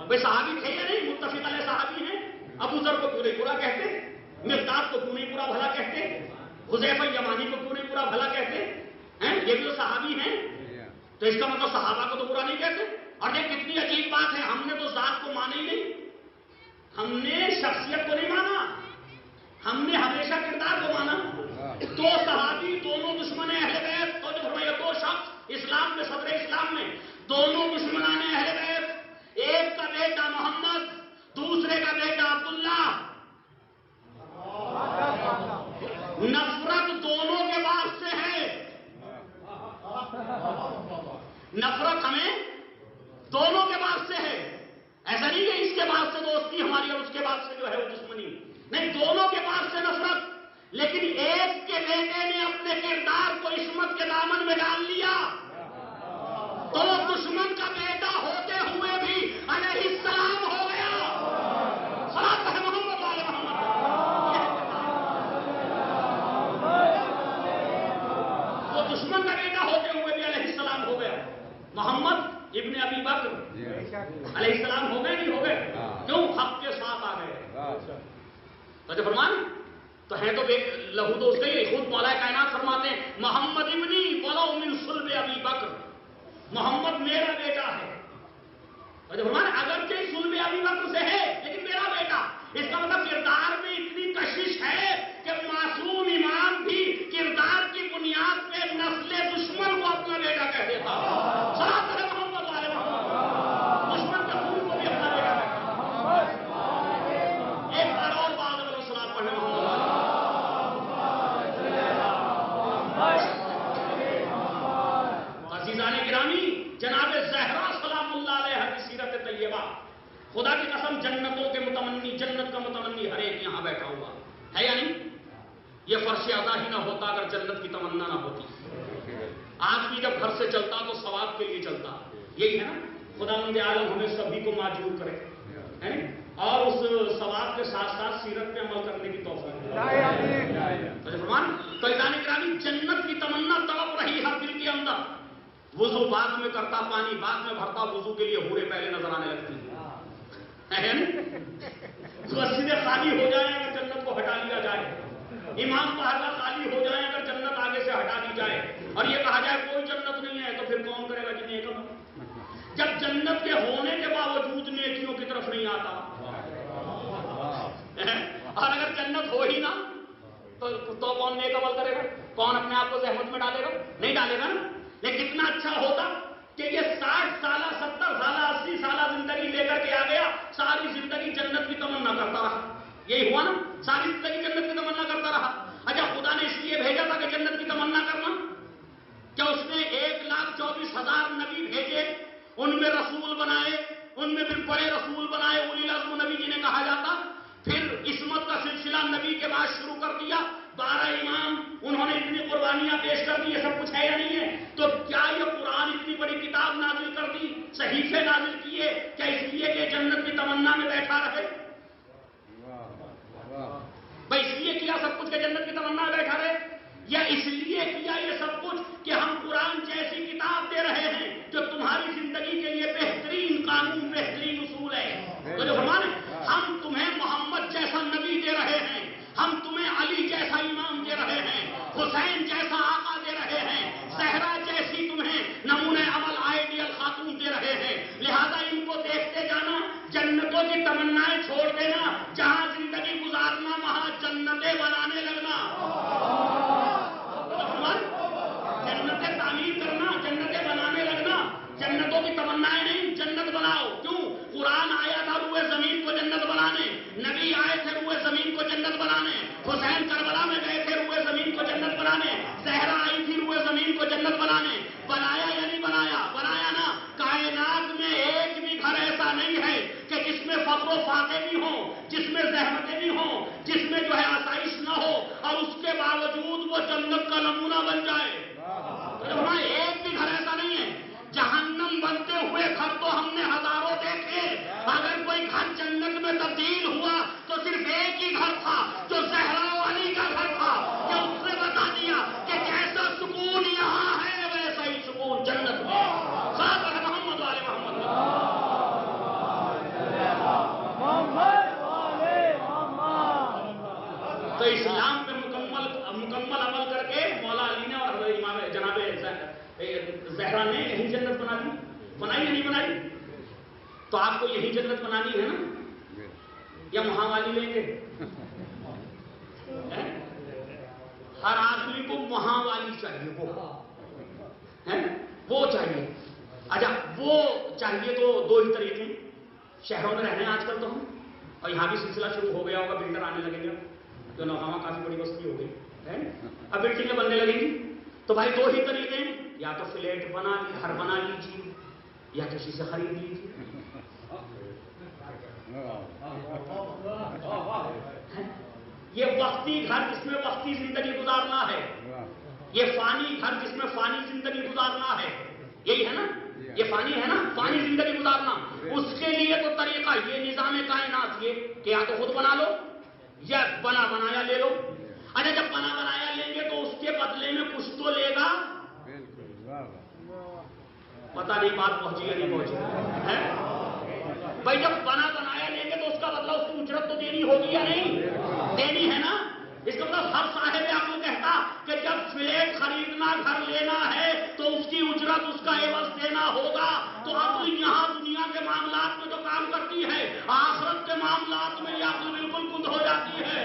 بھائی صحابی تھے یا نہیں؟ متفق علیہ صحابی ہیں. ابو ذر کو کیوں نہیں برا کہتے؟ مقداد کو کیوں نہیں برا بھلا کہتے؟ حذیفہ یمانی کو کیوں نہیں برا بھلا کہتے؟ یہ بھی تو صحابی ہیں. تو اس کا مطلب صحابہ کو تو برا نہیں کہتے. اور یہ کتنی عجیب بات ہے، ہم نے تو ذات کو مانا ہی نہیں، ہم نے شخصیت کو نہیں مانا، ہم نے ہمیشہ کردار کو مانا. دو صحابی، دونوں دشمن اہل بیت، تو جو فرمایا دو شخص اسلام میں، صدر اسلام میں، دونوں دشمنان اہل بیت. ایک کا بیٹا محمد، دوسرے کا بیٹا عبداللہ. نفرت دونوں کے بعد سے ہے. نفرت ہمیں دونوں کے بعد سے ہے. ایسا نہیں کہ اس کے بعد سے دوستی ہماری اور اس کے بعد سے جو ہے وہ دشمنی. نہیں، دونوں کے بعد سے نفرت. لیکن ایک کے بیٹے نے اپنے کردار کو عصمت کے دامن میں ڈال لیا تو وہ دشمن کا بیٹا ہوتے ہوئے بھی علیہ السلام ہو گیا. صلاۃ ہے محمد والے محمد. وہ دشمن کا بیٹا ہوتے ہوئے بھی علیہ السلام ہو گیا. محمد ابن ابی بکر علیہ السلام ہو گئے نہیں ہو گئے؟ کیوں؟ حق کے ساتھ آ گئے. تو فرمان تو ہے تو لہو تو اس کے لیے. خود مولا کائنات فرماتے ہیں محمد ابنی ولو من صلب ابی بکر، محمد میرا بیٹا ہے. تو فرمان اگرچہ صلب ابی بکر سے ہے لیکن میرا بیٹا. اس کا مطلب کردار میں اتنی کشش ہے کہ معصوم امام بھی کردار کی بنیاد پہ نسل دشمن کو اپنا بیٹا کہہ دیتا. صلاۃ ہے محمد والے محمد. دشمن کے خون کو بھی اپنا بیٹا کہتا. ایک بار اور بعد میں صلاۃ پڑھنے محمد. عزیزان گرامی، جناب زہرا سلام اللہ علیہ کی سیرت طیبہ، خدا کی قسم جنتوں کے متمنی، جنت کا متمنی ہر ایک یہاں بیٹھا ہوا ہے یا نہیں؟ یہ فرش ادا ہی نہ ہوتا اگر جنت کی تمنا نہ ہوتی. آج بھی جب گھر سے چلتا تو ثواب کے لیے چلتا. یہی ہے نا، خداوند عالم ہمیں سبھی کو معجور کرے اور اس ثواب کے ساتھ ساتھ سیرت پہ عمل کرنے کی توفیق دے. تو عزیزان گرامی، جنت کی تمنا تڑپ رہی ہر دل کے اندر. وضو بعد میں کرتا، پانی بعد میں بھرتا، وضو کے لیے ہورے پہلے نظر آنے لگتی ہے. مسجدیں خالی ہو جائیں اگر جنت کو ہٹا لیا جائے، امام باہرگاہ خالی ہو جائیں اگر جنت آگے سے ہٹا دی جائے، اور یہ کہا جائے کوئی جنت نہیں ہے، تو پھر کون کرے گا جنہیں کم؟ جب جنت کے ہونے کے باوجود نیکیوں کی طرف نہیں آتا. اور اگر جنت ہو ہی نہ تو کون نیک عمل کرے گا؟ کون اپنے آپ کو زحمت میں ڈالے گا؟ نہیں ڈالے گا نا. لیکن کتنا اچھا ہوتا کہ یہ 60 سالہ 70 سالہ 80 سالہ زندگی لے کر کے آ گیا, ساری زندگی جنت کی تمنا کرتا رہا. یہی ہوا نا, ساری زندگی جنت کی تمنا کرتا رہا. اچھا خدا نے اس لیے بھیجا تھا کہ جنت کی تمنا کرنا, کیا اس نے 1,24,000 نبی بھیجے, ان میں رسول بنائے, ان میں بھی بڑے رسول بنائے, اولی العزم نبی جنہیں کہا جاتا. پھر عصمت کا سلسلہ نبی کے بعد شروع کر دیا, 12 امام, انہوں نے اتنی قربانیاں پیش کر دی. یہ سب کچھ ہے یا نہیں ہے؟ تو کیا یہ قرآن اتنی بڑی کتاب نازل کر دی, صحیفے نازل کیے, کیا اس لیے کہ جنت کی تمنا میں بیٹھا رہے؟ بھائی اس لیے کیا سب کچھ کہ جنت کی تمنا میں بیٹھا رہے, یا اس لیے کیا یہ سب کچھ کہ ہم قرآن جیسی کتاب دے رہے ہیں جو تمہاری زندگی کے لیے بہترین قانون, بہترین اصول ہے؟ تو جو فرمان ہے, ہم تمہیں محمد جیسا نبی دے رہے ہیں, ہم تمہیں علی جیسا امام دے رہے ہیں, حسین جیسا آقا دے رہے ہیں, زہرا جیسی تمہیں نمونہ عمل آئیڈیل خاتون دے رہے ہیں. لہذا ان کو دیکھتے جانا, جنتوں کی تمنائیں چھوڑ دینا, جہاں زندگی گزارنا وہاں جنتیں بنانے لگنا. جنتیں تعمیر کرنا, جنتیں بنانے لگنا, جنتوں کی تمنائیں نہیں, جنت بناؤ. کیوں؟ قرآن آیا تھا روئے زمین کو جنت بنانے, نبی آئے تھے روئے زمین کو جنت بنانے, حسین کربلا میں گئے تھے روئے زمین کو جنت بنانے, زہرا آئی تھی روئے زمین کو جنت بنانے. بنایا یا نہیں بنایا؟ بنایا نا. کائنات میں ایک بھی گھر ایسا نہیں ہے کہ جس میں فقر و فاقے بھی ہوں, جس میں زحمتیں بھی ہوں, جس میں جو ہے آسائش نہ ہو, اور اس کے باوجود وہ جنت کا نمونہ بن جائے. ایک بھی گھر ایسا نہیں ہے. جہنم بنتے ہوئے گھر تو ہم نے ہزاروں دیکھے, اگر کوئی گھر جنت میں تبدیل ہوا تو صرف ایک ہی گھر تھا جو زہرا و علی کا گھر تھا, کہ اس نے بتا دیا کہ جیسا سکون یہاں ہے ویسا ہی سکون جنت میں. ساتھ ہے محمد والے محمد. تو اسلام پہ مکمل عمل کر کے مولا علی نے اور امام جناب زہرا نے یہی جنت بنا دی. بنائی یا نہیں بنائی؟ تو آپ کو یہی جنت بنانی ہے نا, یا وہاں والی لیں گے؟ ہر آدمی کو وہاں والی چاہیے, وہ چاہیے. اچھا وہ چاہیے تو دو ہی طریقے ہیں. شہروں میں رہنے آج کل تو ہم, اور یہاں بھی سلسلہ شروع ہو گیا ہوگا, بلڈر آنے لگیں گے, جو نوخاما کافی بڑی بستی ہو گئی, اب بلڈنگیں بننے لگیں گی. تو بھائی دو ہی طریقے ہیں, یا تو فلیٹ بنا گھر بنا لیجیے, یا کسی سے خرید لیجیے. یہ وقتی گھر جس میں وقتی زندگی گزارنا ہے, یہ فانی گھر جس میں فانی زندگی گزارنا ہے, یہی ہے نا, یہ فانی ہے نا, فانی زندگی گزارنا. اس کے لیے تو طریقہ یہ نظام کائنات یہ کہ یا تو خود بنا لو یا بنا بنایا لے لو. اچھا جب بنا بنایا لیں گے تو اس کے بدلے میں کچھ تو لے گا. پتہ نہیں بات پہنچی یا نہیں پہنچی. بھائی جب بنا بنایا لیں گے تو اس کا بدلہ اس کی اجرت تو دینی ہوگی یا نہیں؟ دینی ہے نا. اس کا مطلب ہر صاحب آپ کو کہتا کہ جب فلیٹ خریدنا, گھر لینا ہے تو اس کی اجرت, اس کا عوض دینا ہوگا. تو عقل یہاں دنیا کے معاملات میں جو کام کرتی ہے, آخرت کے معاملات میں یہ عقل بالکل کند ہو جاتی ہے.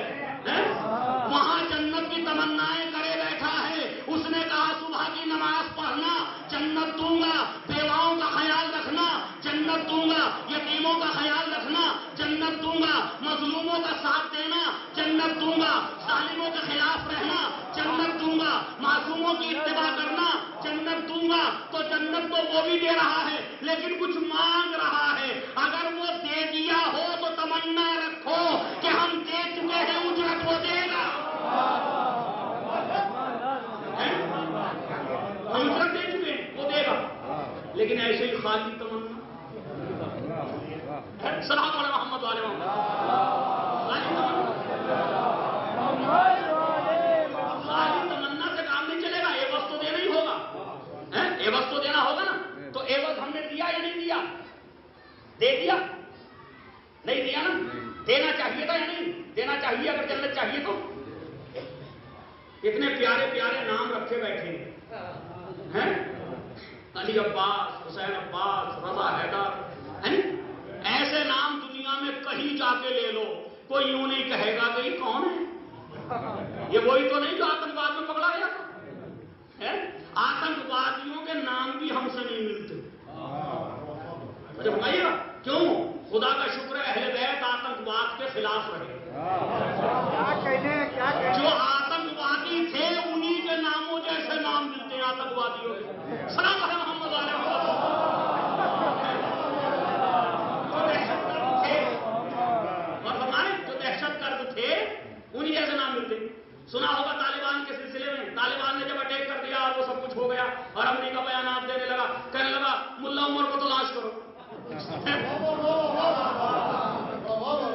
وہاں جنت کی تمنائیں کرے بیٹھا ہے. اس نے کہا صبح کی نماز پڑھنا جنت دوں گا, بیواؤں کا خیال رکھنا جنت دوں گا, یتیموں کا خیال رکھنا جنت دوں گا, مظلوموں کا ساتھ دینا جنت دوں گا, ظالموں کے خلاف رہنا جنت دوں گا, معصوموں کی اتباع کرنا جنت دوں گا. تو جنت تو وہ بھی دے رہا ہے لیکن کچھ مانگ رہا ہے. اگر وہ دے دیا ہو تو تمنا رکھو کہ ہم دے چکے ہیں, اجرت وہ دے گا. ہم اجرت دے چکے ہیں, وہ دے گا. لیکن ایسے ہی خالی تمنا, سلام علیہ محمد والے محمد, خالی تمنا سے کام نہیں چلے گا. ایوز تو دینا ہی ہوگا, ایوز تو دینا ہوگا نا. تو ایوز ہم نے دیا یا نہیں دیا؟ دے دیا نہیں دیا نا. دینا چاہیے تھا یا نہیں دینا چاہیے؟ اگر جنت چاہیے تو اتنے پیارے پیارے نام رکھے بیٹھے ہیں, علی عباس, حسین عباس, رضا حیدر, ایسے نام دنیا میں کہیں جا کے لے لو, کوئی یوں نہیں کہے گا کہ یہ کون ہے. یہ وہی تو نہیں جو آتنکواد میں پکڑا گیا تھا. آتنکوادیوں کے نام بھی ہم سے نہیں ملتے. مجھے بتائیے گا کیوں؟ خدا کا شکر ہے اہل بیت آتنکواد کے خلاف رہے. جو آتنکوادی تھے انہی کے ناموں جیسے نام ملتے ہیں آتنکوادیوں کے. سلام علیہ محمد علیہ دہشت گرد تھے انہی جیسے نام ملتے. سنا ہوگا طالبان کے سلسلے میں، طالبان نے جب اٹیک کر دیا اور وہ سب کچھ ہو گیا اور امریکہ بیانات دینے لگا، کہنے لگا ملا عمر کو تلاش کرو.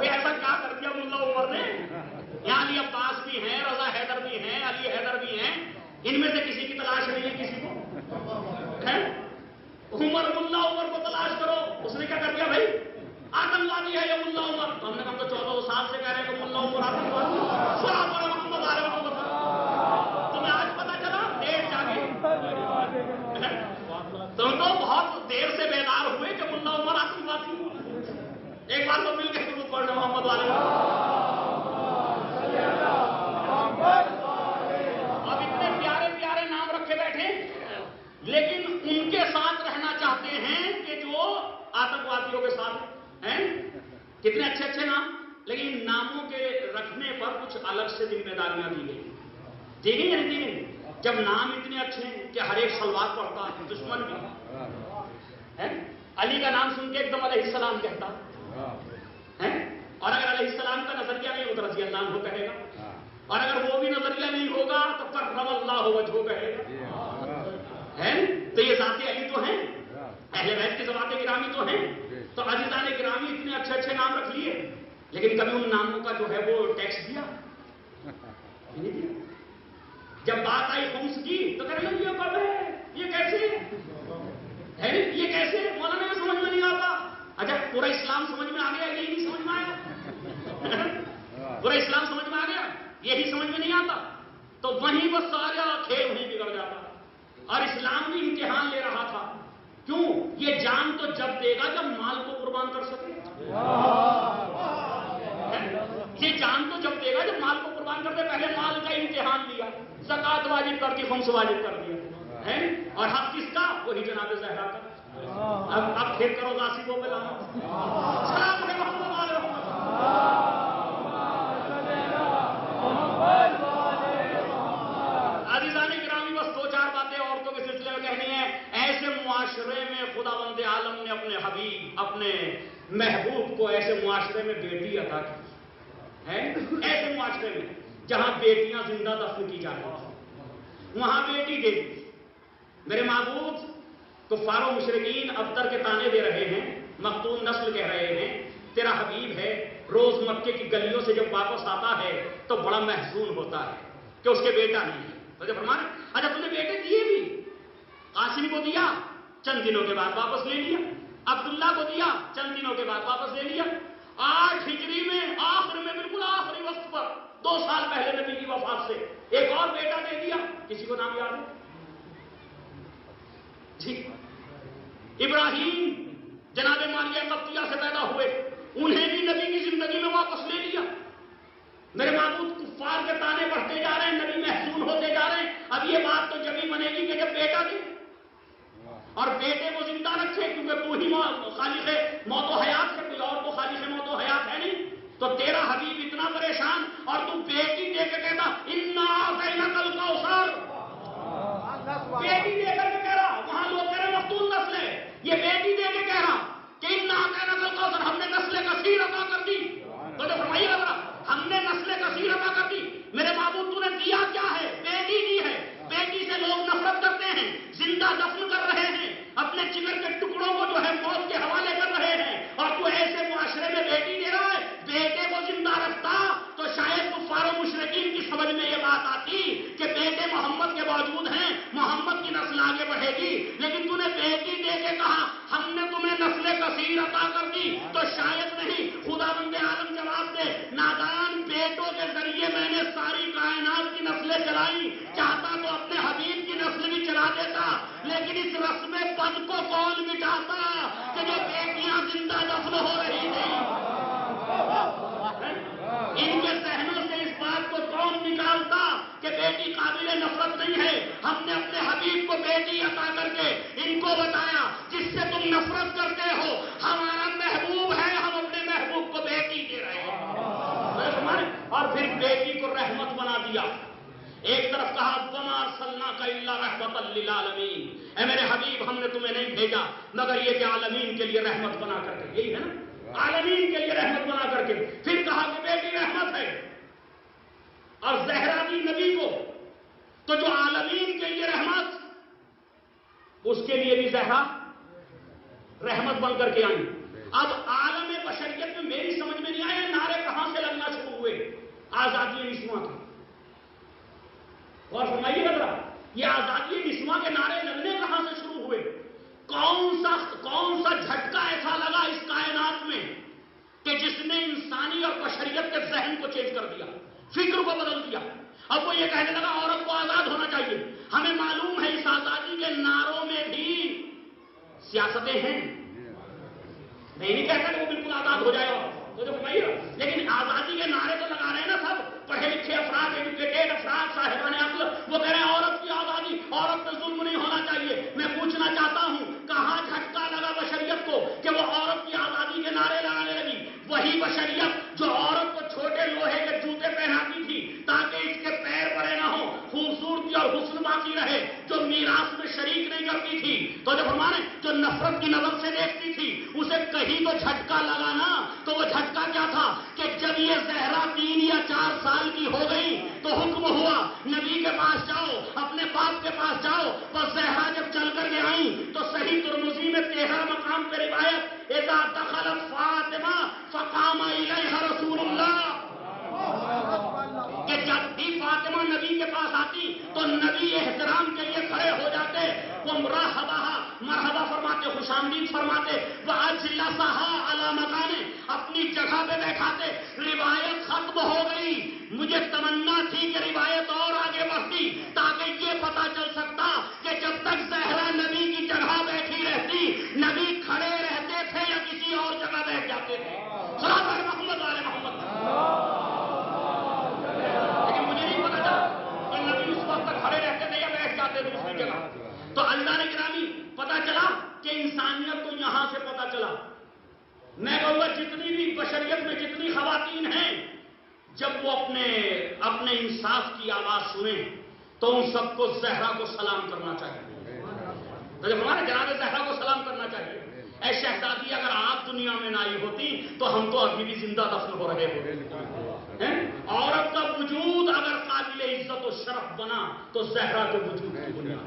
ایسا کیا کر دیا ملا عمر نے؟ یہاں علی عباس بھی ہیں، رضا حیدر بھی ہیں، علی حیدر بھی ہیں، ان میں سے کسی کی تلاش نہیں ہے کسی کو. عمر ملا عمر کو تلاش کرو. اس نے کیا کر دیا بھائی؟ آتنکوادی ہے یہ ملا عمر. تو ہم نے کہا تو 14 سال سے کہہ رہے ہیں کہ ملا عمر آتنکوادی. سلام علیہ محمد علیہ وسلم. تمہیں آج پتا چلا؟ دیر جاگے تم تو بہت دیر سے بیدار ہوئے کہ ملا عمر آتنکوادی. ایک بار تو مل کے درود پڑھنا محمد علیہ وسلم. اب اتنے پیارے پیارے نام رکھے بیٹھے لیکن ان کے ساتھ رہنا چاہتے ہیں کہ جو آتنکوادیوں کے ساتھ ہیں. کتنے اچھے اچھے نام، لیکن ان ناموں کے رکھنے پر کچھ الگ سے ذمہ داریاں دی گئی. دی گئی یا نہیں دی گئی؟ جب نام اتنے اچھے ہیں کہ ہر ایک سلوات پڑھتا ہے، دشمن بھی علی کا نام سن کے ایک دم علیہ السلام کہتا ہے. اور اگر علیہ السلام کا نظریہ نہیں ہوگا رضی اللہ عنہ کہے گا، اور اگر وہ بھی نظریہ نہیں ہوگا تو کرم اللہ وجہہ کہے گا. تو یہ ذات علی تو ہیں، اہل بیت کی ذوات گرامی تو ہیں. تو عزیزان گرامی اتنے اچھے اچھے نام رکھ لیے لیکن کبھی ان ناموں کا جو ہے وہ ٹیکس دیا نہیں دیا. جب بات آئی خمس کی تو کہنے لگے یہ کب ہے، یہ کیسے ہے، یہ کیسے؟ مولانا یہ سمجھ میں نہیں آتا. اچھا پورا اسلام سمجھ میں آ گیا، یہی نہیں سمجھ میں آیا؟ پورا اسلام سمجھ میں آ گیا، یہی سمجھ میں نہیں آتا؟ تو وہیں وہ سارا کھیل وہیں بگڑ جاتا. اور اسلام بھی امتحان لے رہا تھا. کیوں؟ یہ جان تو جب دے گا جب مال کو قربان کر سکے. یہ جان تو جب دے گا جب مال کو قربان کر دے. پہلے مال کا امتحان لیا، زکات واجب کر دی، خمس واجب کر دیا. اور حق کس کا؟ وہی جناب زہرا کا. اب پھر کرو غاصبوں پہ لانا. سلام علیہ محمد علیہ محمد. عزیزان گرامی بس دو چار باتیں عورتوں کے سلسلے میں کہنی ہے. ایسے معاشرے میں خداوند عالم نے اپنے حبیب، اپنے محبوب کو ایسے معاشرے میں بیٹی عطا کی ہے. ایسے معاشرے میں جہاں بیٹیاں زندہ دفن کی جاتی ہیں وہاں بیٹی دے دی. میرے معبود کفار و مشرکین ابتر کے تانے دے رہے ہیں، مقتول نسل کہہ رہے ہیں. تیرا حبیب ہے روز مکے کی گلیوں سے جب واپس آتا ہے تو بڑا محزون ہوتا ہے کہ اس کے بیٹا نہیں ہے. تو فرمانا اچھا تم نے بیٹے دیے بھی. قاسم کو دیا، چند دنوں کے بعد واپس لے لیا. عبداللہ کو دیا، چند دنوں کے بعد واپس لے لیا. 8 ہجری میں آخر میں بالکل آخری وقت پر 2 سال پہلے نبی کی وفات سے ایک اور بیٹا دے دیا. کسی کو نام یاد ہے جی؟ ابراہیم جناب ماریہ قبطیہ سے پیدا ہوئے، انہیں بھی نبی کی زندگی میں واپس لے لیا. میرے معبود کفار کے تانے بڑھتے جا رہے ہیں، نبی محزون ہوتے جا رہے ہیں. اب یہ بات تو جبھی بنے گی کہ جب بیٹا دے اور بیٹے کو زندہ رکھے، کیونکہ تو ہی خالق موت و حیات ہے، کوئی اور تو خالق موت و حیات ہے نہیں. تو تیرا حبیب اتنا پریشان اور تو بیٹی دے کے کہتا انا اعطیناک الکوثر. بیٹی دے کر کے کہہ رہا، وہاں لوگ کہہ رہے مفتون نسل ہے، یہ بیٹی دے کے کہہ رہا کہ انا اعطیناک الکوثر، ہم نے نسل کثیر عطا کر دی. تو جو فرمائیے گا ہم نے نسل کثیر عطا کر دی. میرے معبود تو نے دیا کیا ہے؟ بیٹی دی ہے. بیٹی سے لوگ نفرت کرتے ہیں، زندہ دفن کر رہے ہیں، اپنے جگر کے ٹکڑوں کو جو ہے موت کے حوالے کر رہے ہیں. اور تو ایسے معاشرے میں بیٹی دے رہا ہے. بیٹے کو زندہ رکھتا تو شاید کفار و مشرکین کی سمجھ میں یہ بات آتی کہ بیٹے محمد کے موجود ہیں، محمد کی نسل آگے بڑھے گی. لیکن تو نے بیٹی دے کے کہا ہم نے تمہیں نسل کثیر عطا کر دی. تو شاید نہیں، خداوند عالم جواب دے نادان بیٹوں کے ذریعے میں نے ساری کائنات کی نسلیں چلائی. چاہتا تو اپنے حبیب کی نسل بھی چلا دیتا، لیکن اس رسم بد کو کون مٹاتا کہ جو بیٹیاں زندہ دفن ہو رہی تھی. ان کے ذہنوں سے اس بات کو کون بیٹی قابل نفرت نہیں ہے. ہم نے اپنے حبیب کو بیٹی عطا کر کے ان کو بتایا جس سے تم نفرت کرتے ہو ہمارا محبوب ہے, ہم اپنے محبوب کو بیٹی دے رہے ہیں. اور پھر بیٹی کو رحمت بنا دیا. ایک طرف کہا وما ارسلناک الا رحمۃ للعالمین, اے میرے حبیب ہم نے تمہیں نہیں بھیجا مگر یہ کہ عالمین کے لیے رحمت بنا کر کے. یہی ہے نا, عالمین کے لیے رحمت بنا کر کے. پھر کہا کہ بیٹی رحمت ہے اور زہرا دی نبی کو, تو جو عالمین کے لیے رحمت اس کے لیے بھی زہرا رحمت بن کر کے آئی. اب عالم بشریت میں میری سمجھ میں نہیں آیا نعرے کہاں سے لگنا شروع ہوئے آزادی نسواں کے. اور فرمائیے ذرا, یہ آزادی نسواں کے نعرے لگنے کہاں سے شروع ہوئے؟ کون سا جھٹکا ایسا لگا اس کائنات میں کہ جس نے انسانی اور بشریت کے ذہن کو چینج کر دیا, فکر کو بدل دیا. اب وہ یہ کہنے لگا عورت کو آزاد ہونا چاہیے. ہمیں معلوم ہے اس آزادی کے نعروں میں بھی سیاستیں ہیں. میں نہیں کہتا کہ وہ بالکل آزاد ہو جائے گا, تو جو فرمائیے, لیکن آزادی کے نعرے تو لگا رہے ہیں نا سب, پڑھے لکھے افراد, ایجوکیٹڈ افراد, صاحبان عقل, وہ کہہ رہے ہیں عورت کی آزادی, عورت پہ ظلم نہیں ہونا چاہیے. میں پوچھنا چاہتا ہوں کہاں جھٹکا لگا بشریت کو کہ وہ عورت کی آزادی کے نعرے لگانے لگی؟ وہی بشریت جو عورت کو چھوٹے لوہے کے جوتے پہناتی تھی تاکہ اس کے پیر بڑے نہ ہوں, خوبصورتی اور حسن باقی رہے, جو میراث میں شریک نہیں کرتی تھی, تو جو فرمانے جو نفرت کی نظر سے دیکھتی تھی, اسے کہیں تو جھٹکا لگا نا. تو وہ جھٹکا کیا تھا کہ جب یہ زہرا 3 یا 4 سال کی ہو گئی تو حکم ہوا نبی کے پاس جاؤ, اپنے باپ کے پاس جاؤ. بس زہرا جب چل کر کے آئیں تو صحیح ترمذی میں 13 مقام پہ روایت, اذا دخلت فاطمہ فقام الیہا رسول اللہ, کہ جب بھی فاطمہ نبی کے پاس آتی تو نبی احترام کے لیے کھڑے ہو جاتے, وہ مرحبا فرماتے, خوش آمدید فرماتے, وَأَجْلَسَهَا عَلَى مَكَانِهِ, اپنی جگہ پہ بیٹھاتے. روایت ختم ہو گئی. مجھے تمنا تھی کہ روایت اور آگے بڑھتی تاکہ یہ پتا چل سکتا کہ جب تک زہرا نبی کی جگہ بیٹھی رہتی نبی کھڑے رہتے تھے یا کسی اور جگہ بیٹھ جاتے تھے. صلوات علی محمد آل محمد. لیکن مجھے نہیں پتا چلا کہ نبی اس وقت تک کھڑے رہتے تھے یا بیٹھ جاتے تھے دوسری جگہ. تو اللہ نے گرامی پتا چلا کہ انسانیت کو یہاں سے پتا چلا. میں کہوں گا جتنی بھی بشریت میں جتنی خواتین ہیں, جب وہ اپنے انصاف کی آواز سنیں تو ان سب کو زہرا کو سلام کرنا چاہیے. تو جب ہمارے جناب زہرا کو سلام کرنا چاہیے. اے شہزادی, اگر آپ دنیا میں نہ آئی ہوتی تو ہم تو ابھی بھی زندہ دفن ہو رہے ہوتے. عورت کا وجود اگر قابل عزت و شرف بنا تو زہرا کے وجود کی بنیاد.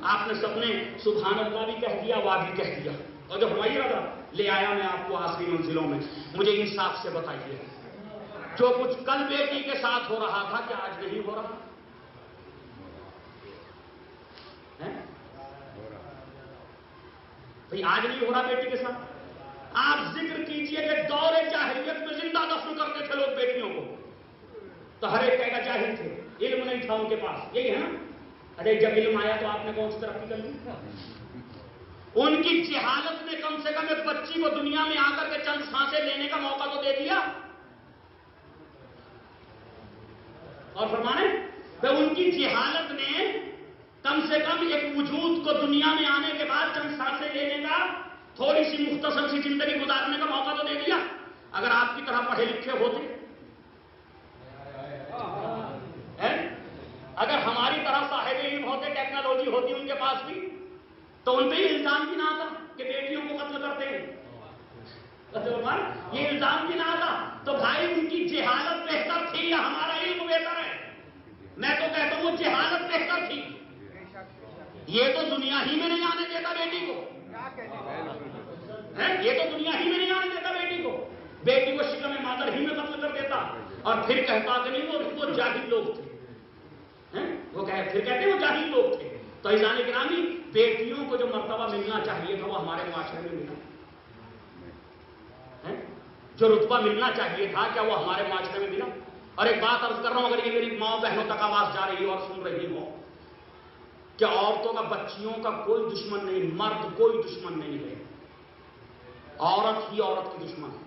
آپ نے سب نے سبحان اللہ بھی کہہ دیا, واہ بھی کہہ دیا. اور جو فرمائیے گا لے آیا میں آپ کو آخری منزلوں میں. مجھے انصاف سے بتائیے, جو کچھ کل بیٹی کے ساتھ ہو رہا تھا کیا آج نہیں ہو رہا؟ بھئی آج نہیں ہو رہا بیٹی کے ساتھ؟ آپ ذکر کیجئے کہ دور جاہلیت میں زندہ دفن کرتے تھے لوگ بیٹیوں کو, تو ہر ایک کہے گا جاہل تھے, علم نہیں تھا ان کے پاس. یہی ہے نا. ارے جب علم آیا تو آپ نے کون سی ترقی کر لی؟ ان کی جہالت نے کم سے کم ایک بچی کو دنیا میں آ کر کے چند سانسیں لینے کا موقع تو دے دیا. اور فرمانے ان کی جہالت نے کم سے کم ایک وجود کو دنیا میں آنے کے بعد چند سانسیں لینے کا, تھوڑی سی مختصر سی زندگی گزارنے کا موقع تو دے دیا. اگر آپ کی طرح پڑھے لکھے ہوتے, اگر ہماری طرح صاحب علم ہوتے, ٹیکنالوجی ہوتی ان کے پاس بھی, تو ان پہ یہ الزام بھی نہ آتا کہ بیٹیوں کو قتل کرتے ہیں. یہ الزام بھی نہ آتا. تو بھائی ان کی جہالت بہتر تھی یا ہمارا علم بہتر ہے؟ میں تو کہتا ہوں وہ جہالت بہتر تھی. یہ تو دنیا ہی میں نہیں آنے دیتا بیٹی کو, یہ تو دنیا ہی میں نہیں آنے دیتا بیٹی کو. بیٹی کو شکم مادر ہی میں قتل کر دیتا اور پھر کہتا کہ نہیں وہ جاہل لوگ تھے. وہ پھر کہتے ہیں وہ جاہل لوگ تھے. تو عزیزان گرامی, بیٹیوں کو جو مرتبہ ملنا چاہیے تھا وہ ہمارے معاشرے میں ملا. جو رتبہ ملنا چاہیے تھا کیا وہ ہمارے معاشرے میں ملا؟ اور ایک بات عرض کر رہا ہوں, اگر یہ میری ماں بہنوں تک آواز جا رہی ہو اور سن رہی ہو, کہ عورتوں کا, بچیوں کا کوئی دشمن نہیں, مرد کوئی دشمن نہیں ہے, عورت ہی عورت کی دشمن ہے.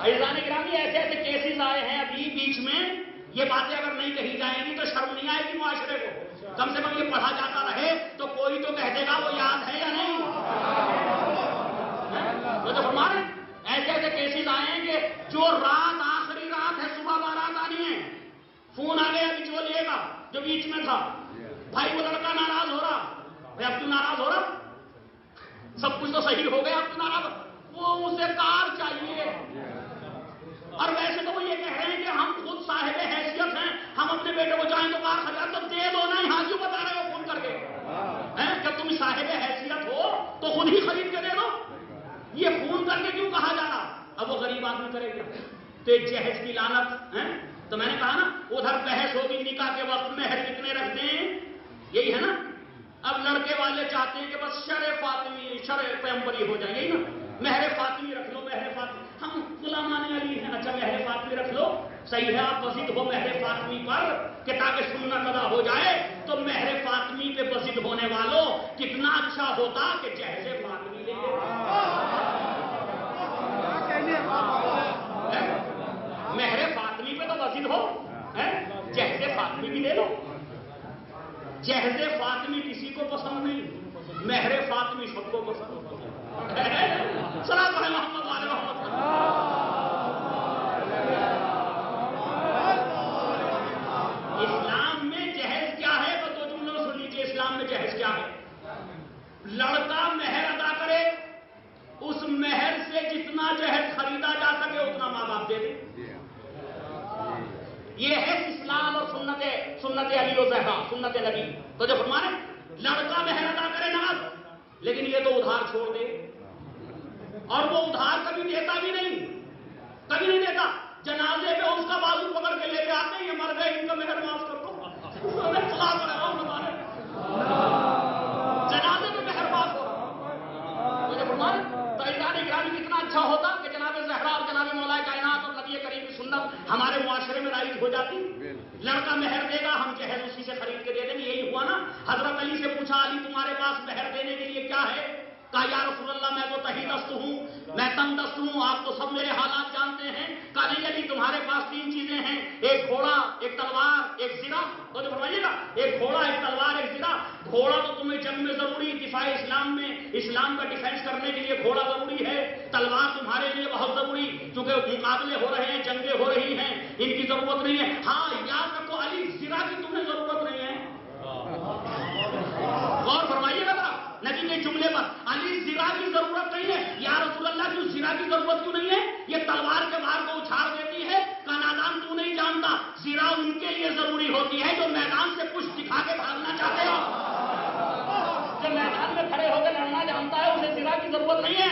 عزیزان گرامی، ایسے ایسے کیسز آئے ہیں ابھی بیچ میں، یہ باتیں اگر نہیں کہی جائیں گی تو شرم نہیں آئے گی معاشرے کو. کم سے کم یہ پڑھا جاتا رہے تو کوئی تو کہہ دے گا وہ یاد ہے یا نہیں. تو ہمارے ایسے ایسے کیسز آئے ہیں کہ جو رات آخری رات ہے، صبح بارات آنی ہے، فون آ گیا بیچ وہ لے گا جو بیچ میں تھا، بھائی وہ لڑکا ناراض ہو رہا. بھائی اب تو ناراض ہو رہا، سب کچھ تو صحیح ہو گیا، اب تو ناراض، وہ اسے کار چاہیے. اور ویسے تو وہ یہ کہہ رہے ہیں کہ ہم خود صاحب حیثیت ہیں، ہم اپنے بیٹے کو چاہیں تو کار خرید، تو دے دو نا. یہاں کیوں بتا رہے ہو فون کر کے؟ جب تم صاحب حیثیت ہو تو خود ہی خرید کے دے دو. یہ فون کر کے کیوں کہا جا رہا؟ اب وہ غریب آدمی کرے گا تو ایک جہیز کی لعنت ہے. تو میں نے کہا نا ادھر بحث ہوگی نکاح کے وقت مہر کتنے رکھ دیں، یہی ہے نا. اب لڑکے والے چاہتے ہیں کہ بس شرع فاطمی شرع پیغمبری ہو جائے، یہی نا، مہر فاطمی رکھ لو، مہر فاطمی. ہم غلامان علی ہیں، اچھا مہر فاطمی رکھ لو، صحیح ہے، آپ وزید ہو مہر فاطمی پر کہ تاکہ سنت ادا ہو جائے. تو مہر فاطمی پہ وزید ہونے والوں کتنا اچھا ہوتا کہ جہیز فاطمی لے لے. مہر فاطمی پہ تو وزید ہو، جہیز فاطمی بھی لے لو. جہیز فاطمی کسی کو پسند نہیں، مہر فاطمی سب کو پسند. صلاۃ علی محمد وعلی محمد. اسلام میں جہیز کیا ہے؟ تو دو جملوں سن لیجیے. اسلام میں جہیز کیا ہے؟ لڑکا مہر ادا کرے، اس مہر سے جتنا جہیز خریدا جا سکے اتنا ماں باپ دے دے. یہ ہے اسلام اور سنت علی و زہرا، سنت نبی. تو جو فرمانے لڑکا مہر ادا کرے نقد، لیکن یہ تو ادھار چھوڑ دے، اور وہ ادھار کبھی دیتا بھی نہیں، کبھی نہیں دیتا. جنازے پہ اس کا بازو پکڑ کے لے کے آتے ہیں، یہ مر گئے، ان کا مہر معاف کر دو. جنازے پہ مہر معاف ہو. تو جو فرمانے تو عزیزان گرامی کتنا اچھا ہوتا کہ جناب زہرا اور جناب مولا کائنات اور نبی کریم کی سنت ہمارے معاشرے میں رائج ہو جاتی. لڑکا مہر دے گا، ہم جہیز اسی سے خرید کے دے دیں گے. یہی ہوا نا. حضرت علی سے پوچھا، علی تمہارے پاس مہر دینے کے لیے کیا ہے؟ کہا یا رسول اللہ میں تو تہی دست ہوں، میں تنگ دست ہوں، آپ تو سب میرے حالات جانتے ہیں. کہا نہیں علی تمہارے پاس 3 چیزیں ہیں، ایک گھوڑا، ایک تلوار، ایک زرہ. تو جو فرمائیے گا ایک گھوڑا، ایک تلوار، ایک زرہ. گھوڑا تو تمہیں جنگ میں ضروری، دفاع اسلام میں، اسلام کا ڈیفینس کرنے کے لیے گھوڑا ضروری ہے. تلوار تمہارے لیے بہت ضروری، کیونکہ مقابلے ہو رہے ہیں، جنگیں ہو رہی ہیں، ان کی ضرورت نہیں ہے. ہاں یاد رکھو علی زرہ کی تمہیں ضرورت نہیں ہے. غور فرمائیے گا نبی کے جملے پر، علی زرہ کی ضرورت نہیں ہے. یا رسول اللہ کیوں زرہ کی ضرورت کیوں نہیں ہے؟ یہ تلوار کے بار کو اچھاڑ دیتی ہے. کا نادان تو نہیں جانتا، زرہ ان کے لیے ضروری ہوتی ہے جو میدان سے کچھ دکھا کے بھاگنا چاہتے ہو. جو میدان میں کھڑے ہو کے لڑنا جانتا ہے اسے زرہ کی ضرورت نہیں ہے.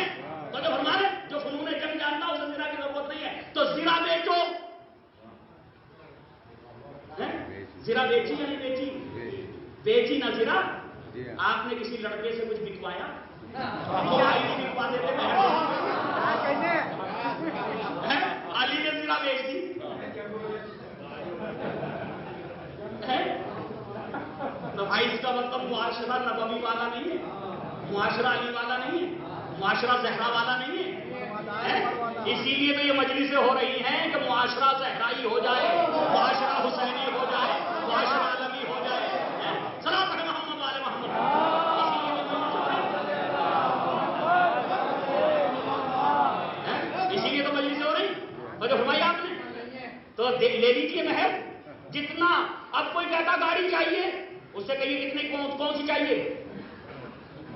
تو جو ہمارے جو فنون جنگ جانتا ہے اسے زرہ کی ضرورت نہیں ہے. تو زرہ بیچو. زرہ بیچی یا نہیں بیچی؟ بیچی نہ زرہ. آپ نے کسی لڑکے سے کچھ بکوایا؟ بکوا دیتے علی نے زرہ بیچ دی. تو بھائی اس کا مطلب معاشرہ نبوی والا نہیں ہے، معاشرہ علی والا نہیں ہے، معاشرہ زہرا والا نہیں ہے. اسی لیے تو یہ مجلسیں ہو رہی ہیں کہ معاشرہ زہرائی ہو جائے، معاشرہ حسینی ہو جائے، معاشرہ علوی ہو جائے. صلاۃ علی محمد وعلی محمد. اسی لیے تو مجلسیں ہو رہی. اور جو فرمایا آپ نے تو لے لیجیے مہر جتنا. اب کوئی کہتا گاڑی چاہیے، اس سے کہیے کتنی کون سی چاہیے،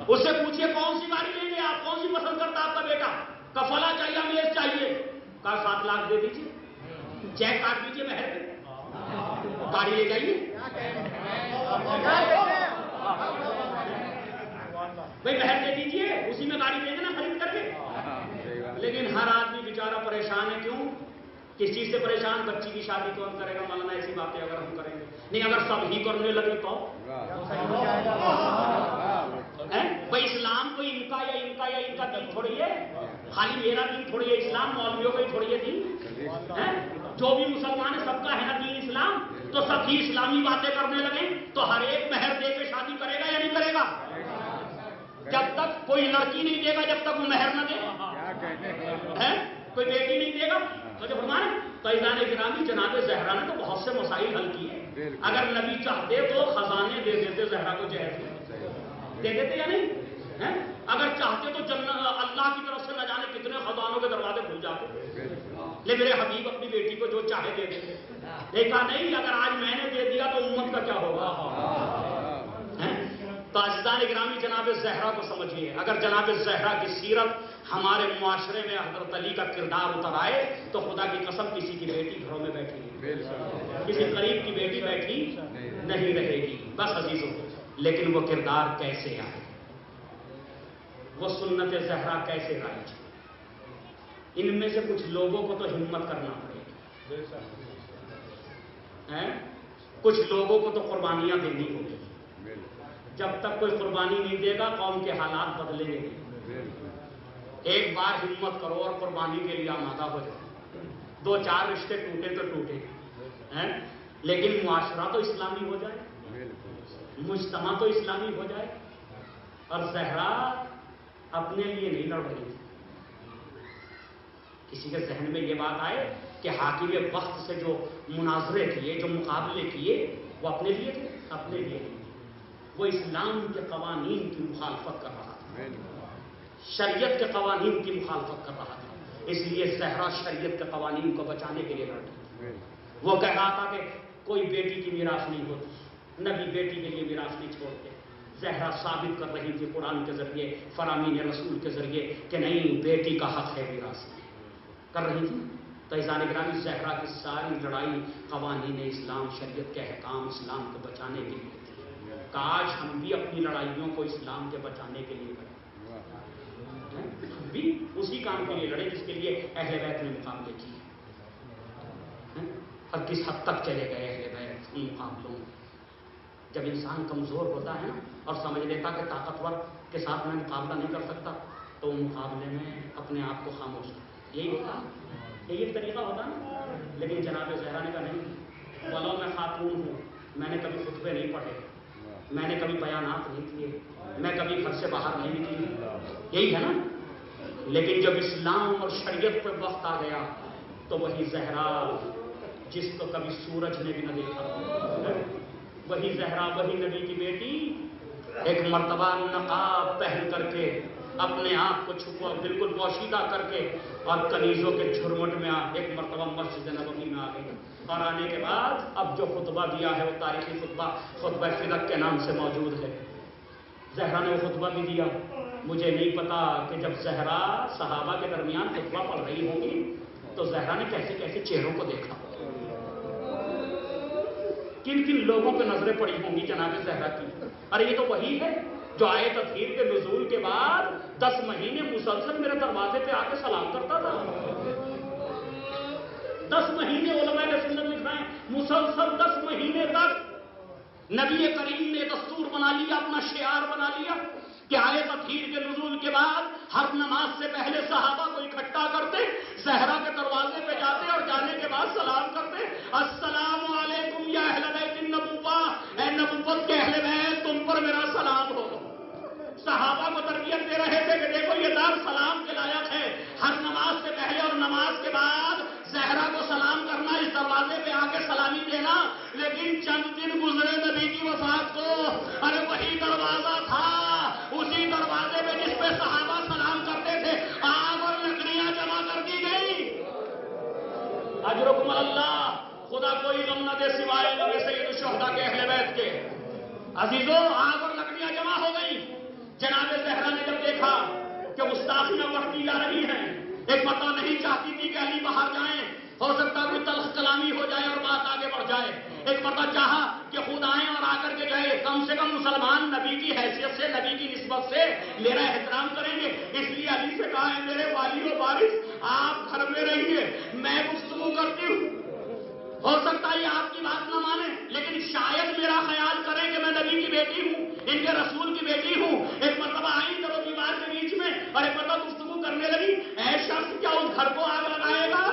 اس سے پوچھئے کون سی گاڑی لیں گے آپ، کون سی پسند کرتا آپ کا بیٹا. کفلا چاہیے، امیز چاہیے. کہا 7 لاکھ دے دیجیے، چیک کاٹ دیجیے مہر پہ، گاڑی لے جائیے. بھائی مہر دے دیجیے، اسی میں گاڑی دے دینا خرید کر کے. لیکن ہر آدمی بیچارہ پریشان ہے. کیوں؟ کس چیز سے پریشان؟ بچی کی شادی کون کرے گا؟ مولانا ایسی باتیں اگر ہم کریں گے نہیں، اگر سب ہی کرنے لگے تو بھائی اسلام کوئی ان کا یا ان کا دین تھوڑی ہے، خالی میرا دین تھوڑی ہے اسلام، مولویوں کا ہی تھوڑی ہے دین. جو بھی مسلمان ہے سب کا ہے نا دین اسلام. تو سب ہی اسلامی باتیں کرنے لگے تو ہر ایک مہر دے کے شادی کرے گا یا نہیں کرے گا؟ جب تک کوئی کوئی لڑکی نہیں دے گا جب تک وہ مہر نہ دے، کوئی بیٹی نہیں دے گا. تو جب ہمارے فیضان گرامی جناب زہرا نے تو بہت سے مسائل حل کیے. اگر نبی چاہتے تو خزانے دے دیتے زہرا کو، جہیز دے دیتے یا نہیں؟ اگر چاہتے تو اللہ کی طرف سے نہ جانے کتنے خزانوں کے دروازے کھل جاتے. لے میرے حبیب اپنی بیٹی کو جو چاہے دے دیتے. دیکھا نہیں، اگر آج میں نے دے دیا تو امت کا کیا ہوگا؟ تو عزیزان گرامی جناب زہرا کو سمجھیے. اگر جناب زہرا کی سیرت ہمارے معاشرے میں حضرت علی کا کردار اتر آئے تو خدا کی قسم کسی کی بیٹی گھروں میں بیٹھی نہیں، کسی قریب کی بیٹی بیٹھی نہیں رہے گی. بس عزیزوں، لیکن وہ کردار کیسے آئے، وہ سنت زہرا کیسے رائج؟ ان میں سے کچھ لوگوں کو تو ہمت کرنا پڑے گی، کچھ لوگوں کو تو قربانیاں دینی ہوگی. جب تک کوئی قربانی نہیں دے گا قوم کے حالات بدلیں گے نہیں. ایک بار ہمت کرو اور قربانی کے لیے آمادہ ہو جاؤ. 2-4 رشتے ٹوٹے تو ٹوٹے، لیکن معاشرہ تو اسلامی ہو جائے، مجتمع تو اسلامی ہو جائے. اور زہرا اپنے لیے نہیں لڑ رہی تھی. کسی کے ذہن میں یہ بات آئے کہ حاکم وقت سے جو مناظرے کیے، جو مقابلے کیے، وہ اپنے لیے تھے؟ اپنے لیے نہیں. وہ اسلام کے قوانین کی مخالفت کر رہا تھا، شریعت کے قوانین کی مخالفت کر رہا تھا. اس لیے زہرا شریعت کے قوانین کو بچانے کے لیے لڑی. وہ کہہ رہا تھا کہ کوئی بیٹی کی میراث نہیں ہوتی، نبی بیٹی کے لیے میراث نہیں چھوڑتے. زہرا ثابت کر رہی تھی قرآن کے ذریعے، فرامین رسول کے ذریعے کہ نہیں، بیٹی کا حق ہے میراث میں، کر رہی تھی. تو عزیزان گرامی زہرا کی ساری لڑائی قوانین اسلام، شریعت کے احکام، اسلام کو بچانے کے لیے تھی. کاش ہم بھی اپنی لڑائیوں کو اسلام کے بچانے کے لیے لڑیں، ہم بھی اسی کام کے لیے لڑیں جس کے لیے اہل بیت نے مقابلے کیے. اور کس حد تک چلے گئے اہل بیت ان مقابلوں میں. جب انسان کمزور ہوتا ہے نا اور سمجھ لیتا کہ طاقتور کے ساتھ میں مقابلہ نہیں کر سکتا تو مقابلے میں اپنے آپ کو خاموش کرتا. یہی ہوتا، یہی ایک طریقہ ہوتا نا. لیکن جناب زہرا نے کہا نہیں، ولو میں خاتون ہوں، میں نے کبھی خطبے نہیں پڑھے، میں نے کبھی بیانات نہیں کیے، میں کبھی گھر سے باہر نہیں نکلی. یہی ہے نا. لیکن جب اسلام اور شریعت پر وقت آ گیا تو وہی زہرا جس کو کبھی سورج نے بھی نہ دیکھا، وہی زہرا، وہی نبی کی بیٹی، ایک مرتبہ نقاب پہن کر کے اپنے آپ کو چھپا بالکل پوشیدہ کر کے اور کنیزوں کے جھرمٹ میں ایک مرتبہ مسجد نبوی میں آ گئی. اور آنے کے بعد اب جو خطبہ دیا ہے وہ تاریخی خطبہ خطبہ فدق کے نام سے موجود ہے. زہرا نے وہ خطبہ بھی دیا. مجھے نہیں پتا کہ جب زہرا صحابہ کے درمیان خطبہ پڑھ رہی ہوں گی تو زہرا نے کیسے کیسے چہروں کو دیکھا، کن کن لوگوں پہ نظریں پڑی ہوں گی جناب زہرا کی. ارے یہ تو وہی ہے جو آئے تطہیر کے نزول کے بعد 10 مہینے مسلسل میرے دروازے پہ آ کے سلام کرتا تھا. 10 مہینے علماء نے سنت لکھ رہے ہیں، مسلسل 10 مہینے تک نبی کریم نے دستور بنا لیا، اپنا شعار بنا لیا کہ آئے تطہیر کے نزول کے بعد ہر نماز سے پہلے صحابہ کو اکٹھا کرتے، زہرا کے دروازے پہ جاتے اور جانے کے بعد سلام کرتے، السلام علیکم یا اہل بیت النبوہ، اے نبوت کے اہل بیت تم پر میرا سلام ہو. صحابہ کو تربیت دے رہے تھے کہ دیکھو یہ دار سلام کے لائق ہے، ہر نماز سے پہلے اور نماز کے بعد زہرا کو سلام کرنا، اس دروازے پہ آ کے سلامی دینا. لیکن چند دن گزرے نبی کی وفات کو، ارے وہی دروازہ تھا، اسی دروازے پہ جس پہ صحابہ سلام کرتے تھے آگ اور لکڑیاں جمع کر دی گئی. اجرکم اللہ، خدا کوئی غم نہ دے سوائے غم سید الشہداء کے اہل بیت کے. عزیزوں، آگ اور لکڑیاں جمع ہو گئی. جناب زہرا نے جب دیکھا کہ گستاخیاں بڑھتی جا رہی ہیں، ایک مرتبہ نہیں چاہتی تھی کہ علی باہر جائیں، ہو سکتا کوئی تلخ کلامی ہو جائے اور بات آگے بڑھ جائے. ایک مرتبہ چاہا کہ خود آئیں اور آ کر کے جائے، کم سے کم مسلمان نبی کی حیثیت سے، نبی کی نسبت سے میرا احترام کریں گے. اس لیے علی سے کہا ہے میرے والی و وارث آپ گھر میں رہیے، میں گفتگو کرتی ہوں. ہو سکتا ہے یہ آپ کی بات نہ مانے لیکن شاید میرا خیال کریں کہ میں نبی کی بیٹی ہوں، ان کے رسول کی بیٹی ہوں. ایک مرتبہ آئی در و دیوار کے بیچ میں اور ایک مرتبہ گفتگو کرنے لگی. اے شخص، کیا اس گھر کو آگ لگائے گا؟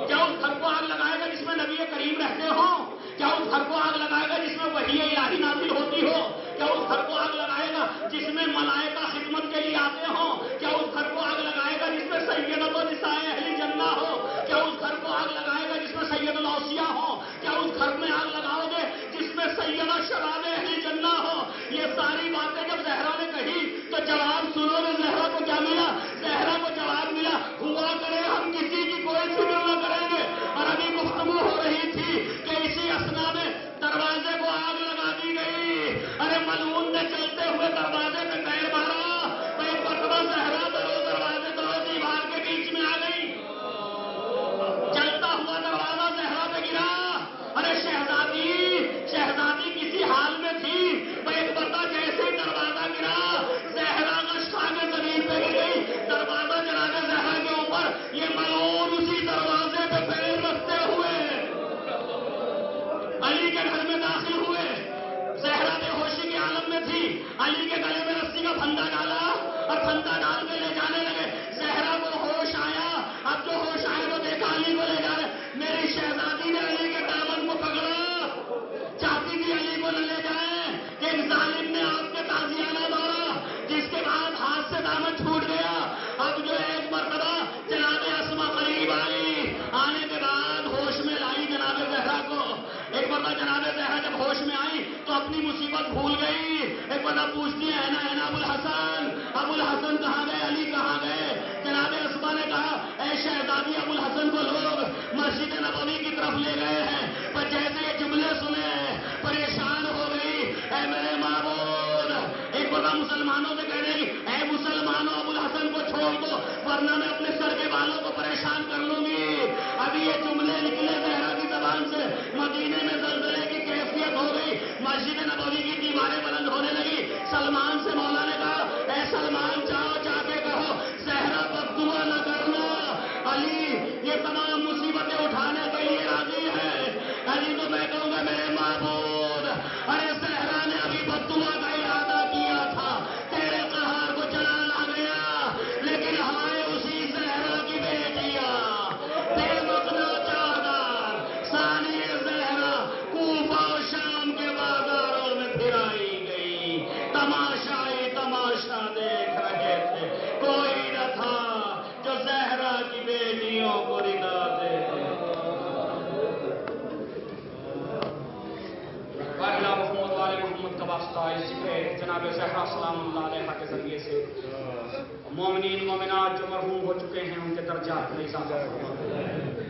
کیا اس گھر کو آگ لگائے گا جس میں نبی کریم رہتے ہوں؟ کیا اس گھر کو آگ لگائے گا جس میں وحی الہی نازل ہوتی ہو؟ کیا اس گھر کو آگ لگائے گا جس میں ملائکہ علی کے گلے میں رسی کا پھندا ڈالا اور پھندا ڈال کے لے جانے لگے. زہرا کو ہوش آیا. اب جو ہوش آیا تو دیکھا علی کو لے جا رہے. میری شہزادی نے علی کے دامن کو پکڑا, چاہتی تھی علی کو نہ لے جائیں کہ ایک ظالم نے آپ کے تازیانہ مارا, جس کے بعد ہاتھ سے دامن چھوٹ گیا. اب جو ایک مرتبہ جناب اسما قریب آئی, آنے کے بعد ہوش میں لائی جناب زہرا کو. ایک مرتبہ جناب زہرا جب ہوش میں آئی تو اپنی مصیبت بھول گئی. ایک مرتبہ پوچھتی ہے اینا ابو الحسن, ابو الحسن کہاں گئے, علی کہاں گئے. جناب اسما نے کہا اے شہزادی ابو الحسن کو لوگ مسجد نبوی کی طرف لے گئے ہیں. پر جیسے یہ جملے سنے پریشان ہو گئی. اے میرے معبود, ایک مرتبہ مسلمانوں سے کہنے لگی اے مسلمانوں ابو الحسن کو چھوڑ دو ورنہ میں اپنے سر کے بالوں کو پریشان کر لوں گی. ابھی یہ جملے نکلے زہرا کی زبان سے, مدینے میں زلزلے کی کیفیت ہو گئی. مسجد نبوی کی دیواریں بلند ہونے لگی. سلمان سے مولا نے کہا اے سلمان جاؤ جا کے کہو زہرا بد دعا نہ کرنا, علی یہ تمام مصیبتیں اٹھانے کے لیے راضی ہے. علی تو میں کہوں گا میرے معبود, ارے زہرا نے ابھی بد دعا کا ارادہ کیا تھا, تیرے قہار کو چلان آ گیا. لیکن ہمارے اسی زہرا کی بیٹیاں بے مقنا چادر ثانی زہرا کوفہ و شام کے بازاروں میں پھرائی گئی. تماشائی تماشا دیکھ رہے تھے, کوئی نہ تھا جو زہرا کی بیٹیوں کو ردا دے. پہلا محمد والے محمد کا واسطہ اس کے جناب زہرا سلام اللہ علیہ کے ذریعے سے مومنین مومنات جو مرحوم ہو چکے ہیں ان کے درجات میں اضافہ فرما.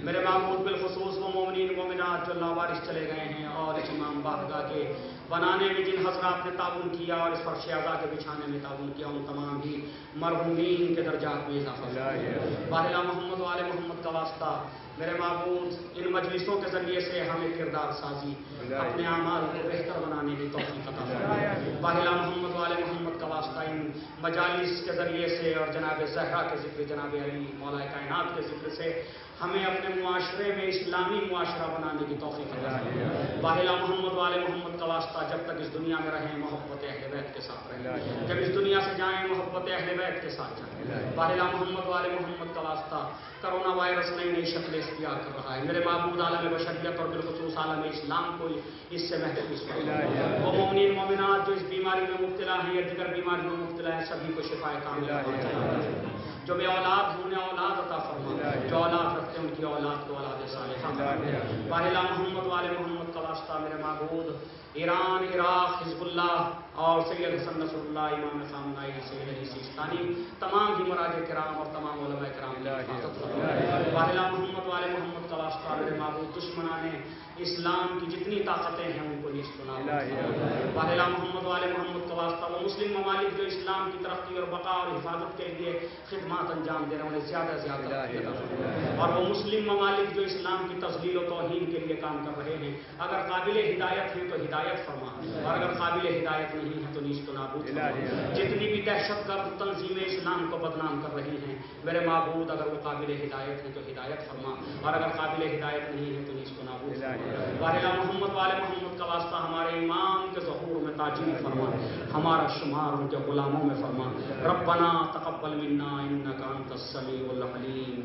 میرے معبود بالخصوص وہ مومنین مومنات جو لاوارث چلے گئے ہیں اور اس امام بارگاہ کے بنانے میں جن حضرات نے تعاون کیا اور اس فرش اعضاء کے بچھانے میں تعاون کیا, ان تمام ہی مرحومین کے درجات میں اضافہ فرما. باہلا محمد والے محمد کا واسطہ میرے معبود ان مجلسوں کے ذریعے سے ہمیں کردار سازی اپنے اعمال کو بہتر بنانے کی توفیق عطا فرما. باہلا محمد والے محمد کا واسطہ ان مجالس کے ذریعے سے اور جناب زہرا کے ذکر, جناب علی مولا کائنات کے ذکر سے ہمیں اپنے معاشرے میں اسلامی معاشرہ بنانے کی توفیق عطا فرما. باہلا محمد والے محمد کا واسطہ جب تک اس دنیا میں رہیں محبت اہل بیت کے ساتھ رہیں, جب اس دنیا سے جائیں محبت اہل بیت کے ساتھ جائیں. باہلا محمد والے محمد کا واسطہ کرونا وائرس نئی نئی شکلیں اختیار کر رہا ہے. میرے معبود عالم بشریت اور بالخصوص عالم اسلام کو اس سے محفوظ فرما. وہ مومنین مومنات جو اس بیماری میں مبتلا ہیں یا دیگر بیماریوں میں مبتلا ہیں سبھی کو شفا کاملہ عطا فرما. جو بے اولاد ہیں انہیں اولاد عطا فرما, جو اولاد رکھتے ہیں ان کی اولاد کو اولاد صالحہ فرما. باہلا محمد والے محمد کا واسطہ میرے معبود ایران, عراق, حزب اللہ اور سید حسن نصر اللہ, امام خامنائی, سید علی سیستانی, تمام ہی مراجع کرام اور تمام علماء کرام کی حفاظت فرما. باہلا محمد والے محمد کا واسطہ میرے معبود دشمنان اسلام کی جتنی طاقتیں ہیں ان کو نیست و نابود فرما. باہلا محمد والے محمد کا واسطہ وہ مسلم ممالک جو اسلام کی ترقی اور بقا اور حفاظت کے لیے خدمات انجام دے رہے ہیں انہیں زیادہ زیادہ ترقی عطا فرما. اور وہ مسلم ممالک جو اسلام کی تذلیل و توہین کے لیے کام کر رہے ہیں اگر قابل ہدایت ہیں تو ہدایت فرما, اور اگر قابل ہدایت نہیں ہے تو نیست و نابود فرما. جتنی بھی دہشت گرد تنظیمیں اسلام کو بدنام کر رہی ہیں میرے معبود اگر وہ قابل ہدایت ہیں تو ہدایت فرما, اور اگر قابل ہدایت نہیں ہے تو نیست و نابود فرما. باہلا محمد والے محمد کا واسطہ ہمارے امام کے ظہور میں تاجیل فرما, ہمارا شمار ان کے غلاموں میں فرما. ربنا تقبل منا انک انت السمیع العلیم.